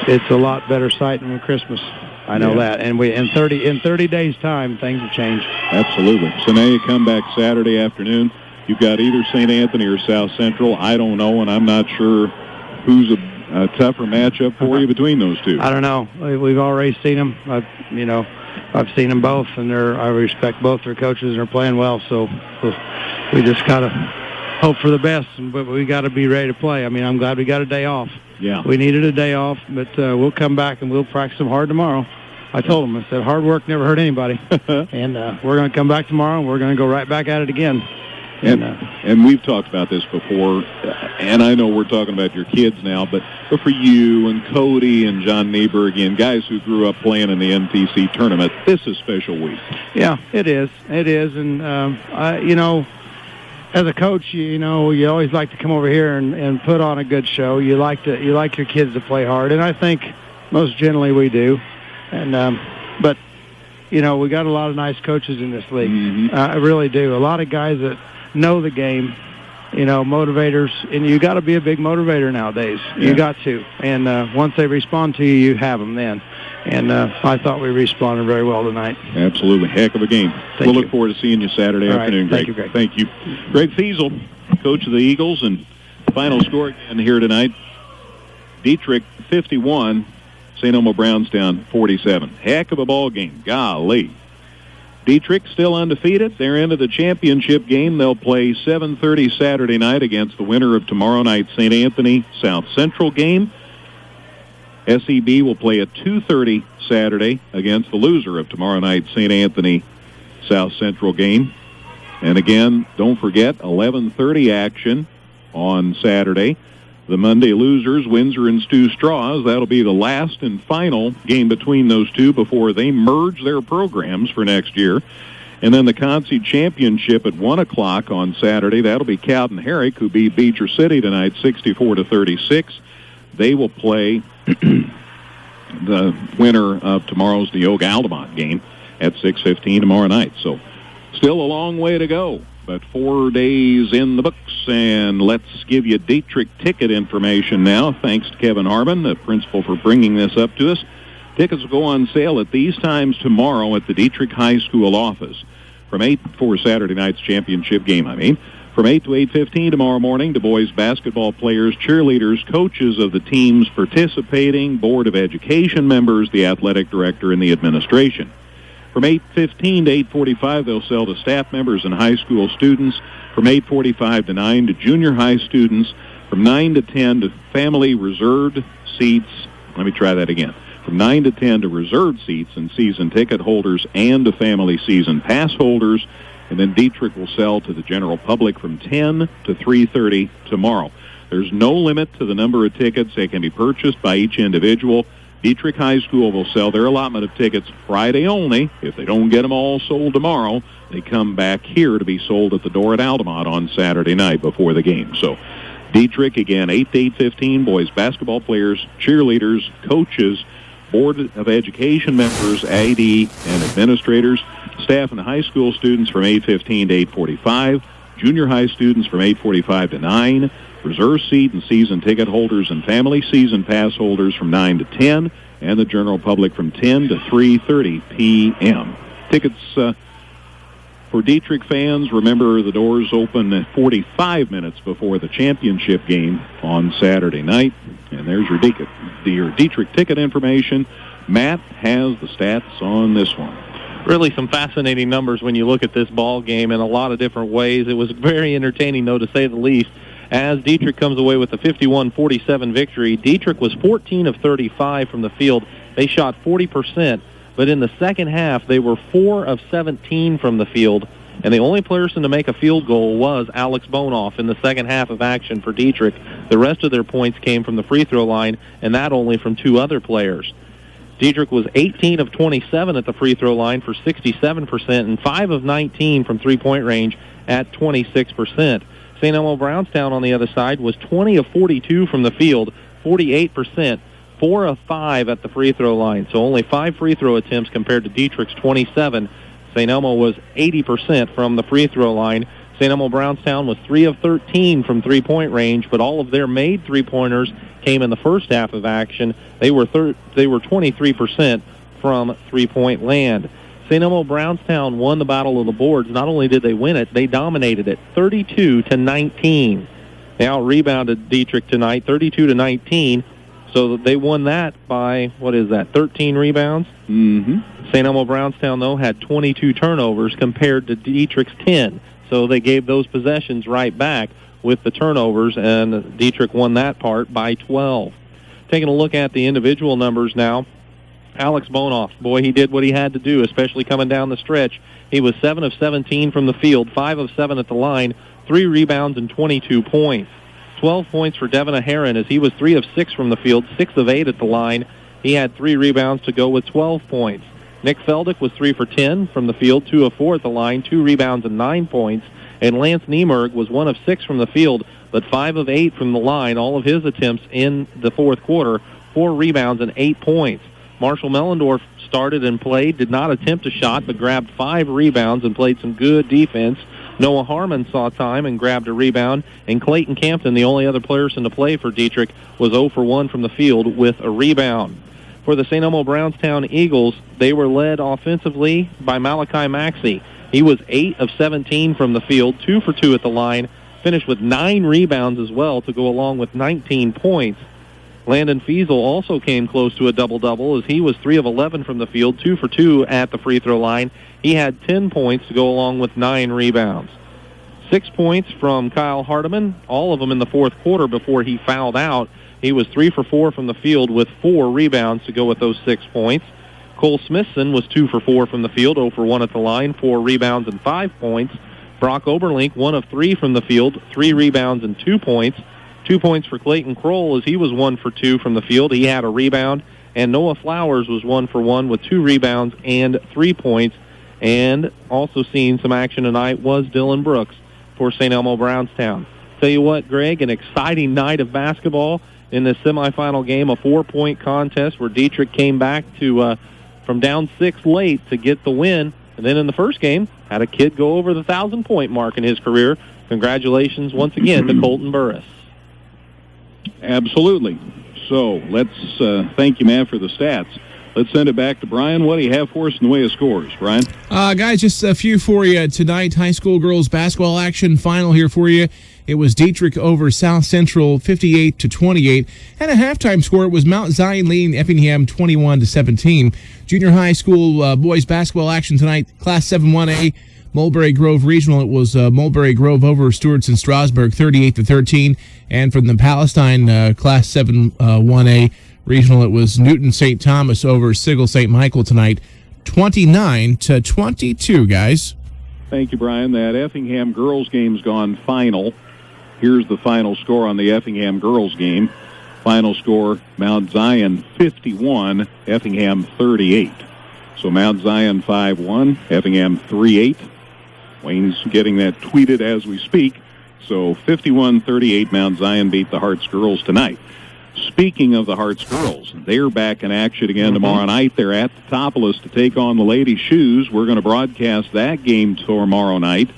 it's a lot better sight than Christmas. I know that, and in 30 days' time, things have changed. Absolutely. So now you come back Saturday afternoon. You've got either St. Anthony or South Central. I don't know, and I'm not sure who's a tougher matchup for you between those two. I don't know. We've already seen them. I've seen them both, and I respect both their coaches, and they're playing well. So we just gotta hope for the best, but we got to be ready to play. I mean, I'm glad we got a day off. Yeah. We needed a day off, but we'll come back and we'll practice them hard tomorrow. I told them, I said, hard work never hurt anybody. And we're going to come back tomorrow, and we're going to go right back at it again. And we've talked about this before, and I know we're talking about your kids now, but for you and Cody and John Nieberg and guys who grew up playing in the NTC tournament, this is a special week. Yeah, it is. It is. And, as a coach, you always like to come over here and put on a good show. You like your kids to play hard, and I think most generally we do. And but we got a lot of nice coaches in this league. Mm-hmm. I really do. A lot of guys that know the game, motivators, and you got to be a big motivator nowadays. Yeah. You got to. And once they respond to you, you have them then. And I thought we responded very well tonight. Absolutely. Heck of a game. We'll look forward to seeing you Saturday afternoon, Greg. Thank you, Greg. Thank you. Greg Fiesel, coach of the Eagles, and final score again here tonight. Dieterich 51, St. Elmo Brownstown 47. Heck of a ball game. Golly. Dieterich still undefeated. They're into the championship game. They'll play 7:30 Saturday night against the winner of tomorrow night's St. Anthony South Central game. SEB will play at 2:30 Saturday against the loser of tomorrow night's St. Anthony South Central game. And again, don't forget, 11:30 action on Saturday. The Monday losers, Windsor and Stu Straws. That'll be the last and final game between those two before they merge their programs for next year. And then the Concy Championship at 1 o'clock on Saturday. That'll be Cowden Herrick, who beat Beecher City tonight 64-36. They will play The winner of tomorrow's Neoga-Altamont game at 6:15 tomorrow night. So still a long way to go, but 4 days in the books. And let's give you Dieterich ticket information now. Thanks to Kevin Harmon, the principal, for bringing this up to us. Tickets will go on sale at these times tomorrow at the Dieterich High School office. From 8 for Saturday night's championship game, From 8 to 8:15 tomorrow morning, Du Bois basketball players, cheerleaders, coaches of the teams participating, Board of Education members, the athletic director, and the administration. From 8:15 to 8:45, they'll sell to staff members and high school students. From 8:45 to 9 to junior high students. From 9 to 10 to family reserved seats. Let me try that again. From 9 to 10 to reserved seats and season ticket holders and to family season pass holders. And then Dieterich will sell to the general public from 10 to 3:30 tomorrow. There's no limit to the number of tickets that can be purchased by each individual. Dieterich High School will sell their allotment of tickets Friday only. If they don't get them all sold tomorrow, they come back here to be sold at the door at Altamont on Saturday night before the game. So Dieterich, again, 8 to 8:15, boys basketball players, cheerleaders, coaches, Board of Education members, AD, and administrators, staff and high school students from 8:15 to 8:45, junior high students from 8:45 to 9, reserve seat and season ticket holders and family season pass holders from 9 to 10, and the general public from 10 to 3:30 p.m. Tickets for Dieterich fans, remember the doors open 45 minutes before the championship game on Saturday night. And there's your Dieterich ticket information. Matt has the stats on this one. Really some fascinating numbers when you look at this ball game in a lot of different ways. It was very entertaining, though, to say the least. As Dieterich comes away with a 51-47 victory, Dieterich was 14 of 35 from the field. They shot 40%, but in the second half, they were 4 of 17 from the field, and the only person to make a field goal was Alex Bonoff in the second half of action for Dieterich. The rest of their points came from the free throw line, and that only from 2 other players. Dieterich was 18 of 27 at the free throw line for 67%, and 5 of 19 from three-point range at 26%. St. Elmo Brownstown on the other side was 20 of 42 from the field, 48%, 4 of 5 at the free throw line. So only 5 free throw attempts compared to Dietrich's 27. St. Elmo was 80% from the free throw line. St. Elmo Brownstown was 3 of 13 from three-point range, but all of their made three-pointers came in the first half of action. They were 23% from three-point land. St. Elmo Brownstown won the Battle of the Boards. Not only did they win it, they dominated it 32-19. They out-rebounded Dieterich tonight 32-19. So they won that by, 13 rebounds? Mm-hmm. St. Elmo Brownstown, though, had 22 turnovers compared to Dietrich's 10. So they gave those possessions right back with the turnovers, and Dieterich won that part by 12. Taking a look at the individual numbers now, Alex Bonoff, boy, he did what he had to do, especially coming down the stretch. He was 7 of 17 from the field, 5 of 7 at the line, 3 rebounds and 22 points. 12 points for Devin Aheron as he was 3 of 6 from the field, 6 of 8 at the line. He had 3 rebounds to go with 12 points. Nick Feldick was 3 for 10 from the field, 2 of 4 at the line, 2 rebounds and 9 points. And Lance Niemerg was 1 of 6 from the field, but 5 of 8 from the line, all of his attempts in the fourth quarter, 4 rebounds and 8 points. Marshall Mellendorf started and played, did not attempt a shot, but grabbed 5 rebounds and played some good defense. Noah Harmon saw time and grabbed a rebound, and Clayton Campton, the only other person to play for Dieterich, was 0 for 1 from the field with a rebound. For the St. Elmo Brownstown Eagles, they were led offensively by Malachi Maxey. He was 8 of 17 from the field, 2 for 2 at the line, finished with 9 rebounds as well to go along with 19 points. Landon Fiesel also came close to a double-double as he was 3 of 11 from the field, 2 for 2 at the free throw line. He had 10 points to go along with 9 rebounds. 6 points from Kyle Hardiman, all of them in the fourth quarter before he fouled out. He was 3 for 4 from the field with 4 rebounds to go with those 6 points. Cole Smithson was 2 for 4 from the field, 0 for 1 at the line, 4 rebounds and 5 points. Brock Oberlink, 1 of 3 from the field, 3 rebounds and 2 points. 2 points for Clayton Kroll as he was 1 for 2 from the field. He had a rebound. And Noah Flowers was 1 for 1 with 2 rebounds and 3 points. And also seeing some action tonight was Dylan Brooks for St. Elmo Brownstown. Tell you what, Greg, an exciting night of basketball. in this semifinal game, a 4-point contest where Dieterich came back to from down 6 late to get the win. And then in the first game, had a kid go over the 1,000-point mark in his career. Congratulations once again to Colton Burris. Absolutely. So let's thank you, Matt, for the stats. Let's send it back to Brian. What do you have for us in the way of scores, Brian? Guys, just a few for you tonight. High school girls basketball action final here for you. It was Dieterich over South Central 58-28. And a halftime score, it was Mount Zion leading Effingham 21-17. Junior high school boys basketball action tonight, Class 7-1A. Mulberry Grove Regional, it was Mulberry Grove over Stewardson Strasburg 38-13. And from the Palestine Class 7-1A Regional, it was Newton St. Thomas over Sigel St. Michael tonight 29-22, guys. Thank you, Brian. That Effingham girls game's gone final. Here's the final score on the Effingham girls game. Final score, Mount Zion 51, Effingham 38. So Mount Zion 5-1, Effingham 3-8. Wayne's getting that tweeted as we speak. So 51-38, Mount Zion beat the Hearts girls tonight. Speaking of the Hearts girls, they're back in action again tomorrow night. They're at the Topolis to take on the Lady Shoes. We're going to broadcast that game tomorrow night.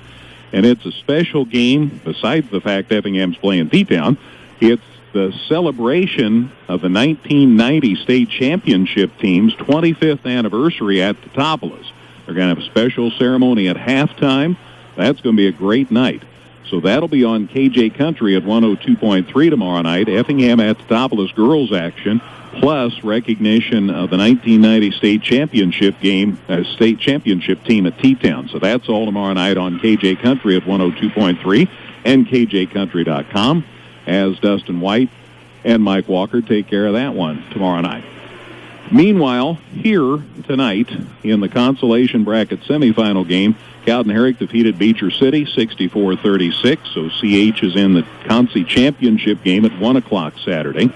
And it's a special game, besides the fact Effingham's playing T-Town. It's the celebration of the 1990 state championship team's 25th anniversary at the Topolis. They're going to have a special ceremony at halftime. That's going to be a great night. So that'll be on KJ Country at 102.3 tomorrow night. Effingham at the Topolis girls action, plus recognition of the 1990 state championship game, state championship team at T-Town. So that's all tomorrow night on KJ Country at 102.3 and KJCountry.com, as Dustin White and Mike Walker take care of that one tomorrow night. Meanwhile, here tonight in the consolation bracket semifinal game, Cowden Herrick defeated Beecher City 64-36, so CH is in the Consi championship game at 1 o'clock Saturday.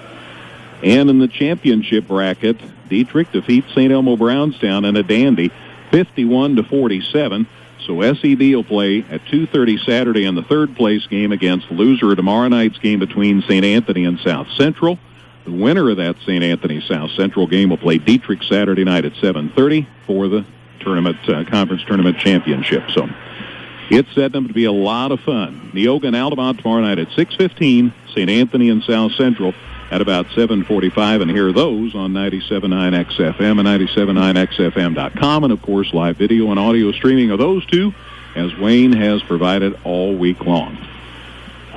And in the championship bracket, Dieterich defeats St. Elmo Brownstown in a dandy 51-47. So SEB will play at 2:30 Saturday in the third place game against the loser of tomorrow night's game between St. Anthony and South Central. The winner of that St. Anthony-South Central game will play Dieterich Saturday night at 7:30 for the tournament conference tournament championship. So it's setting up to be a lot of fun. Neoga and Altamont tomorrow night at 6:15. St. Anthony and South Central at about 7:45. And hear those on 97.9 XFM and 97.9XFM.com. And, of course, live video and audio streaming of those two, as Wayne has provided all week long.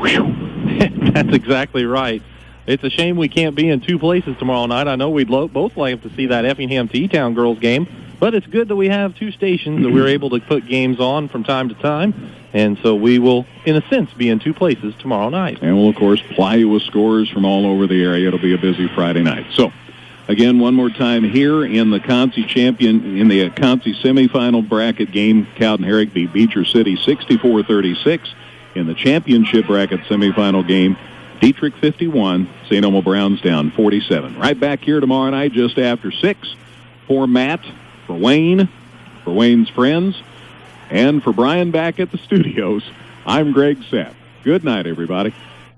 That's exactly right. It's a shame we can't be in two places tomorrow night. I know we'd both like to see that Effingham T-Town girls game, but it's good that we have two stations that we're able to put games on from time to time, and so we will, in a sense, be in two places tomorrow night. And we'll, of course, ply you with scores from all over the area. It'll be a busy Friday night. So, again, one more time here in the Consi semifinal bracket game, Cowden Herrick beat Beecher City 64-36. In the championship bracket semifinal game, Dieterich 51, St. Elmo Brownstown 47. Right back here tomorrow night just after 6 for Matt, for Wayne, for Wayne's friends, and for Brian back at the studios. I'm Greg Sapp. Good night, everybody.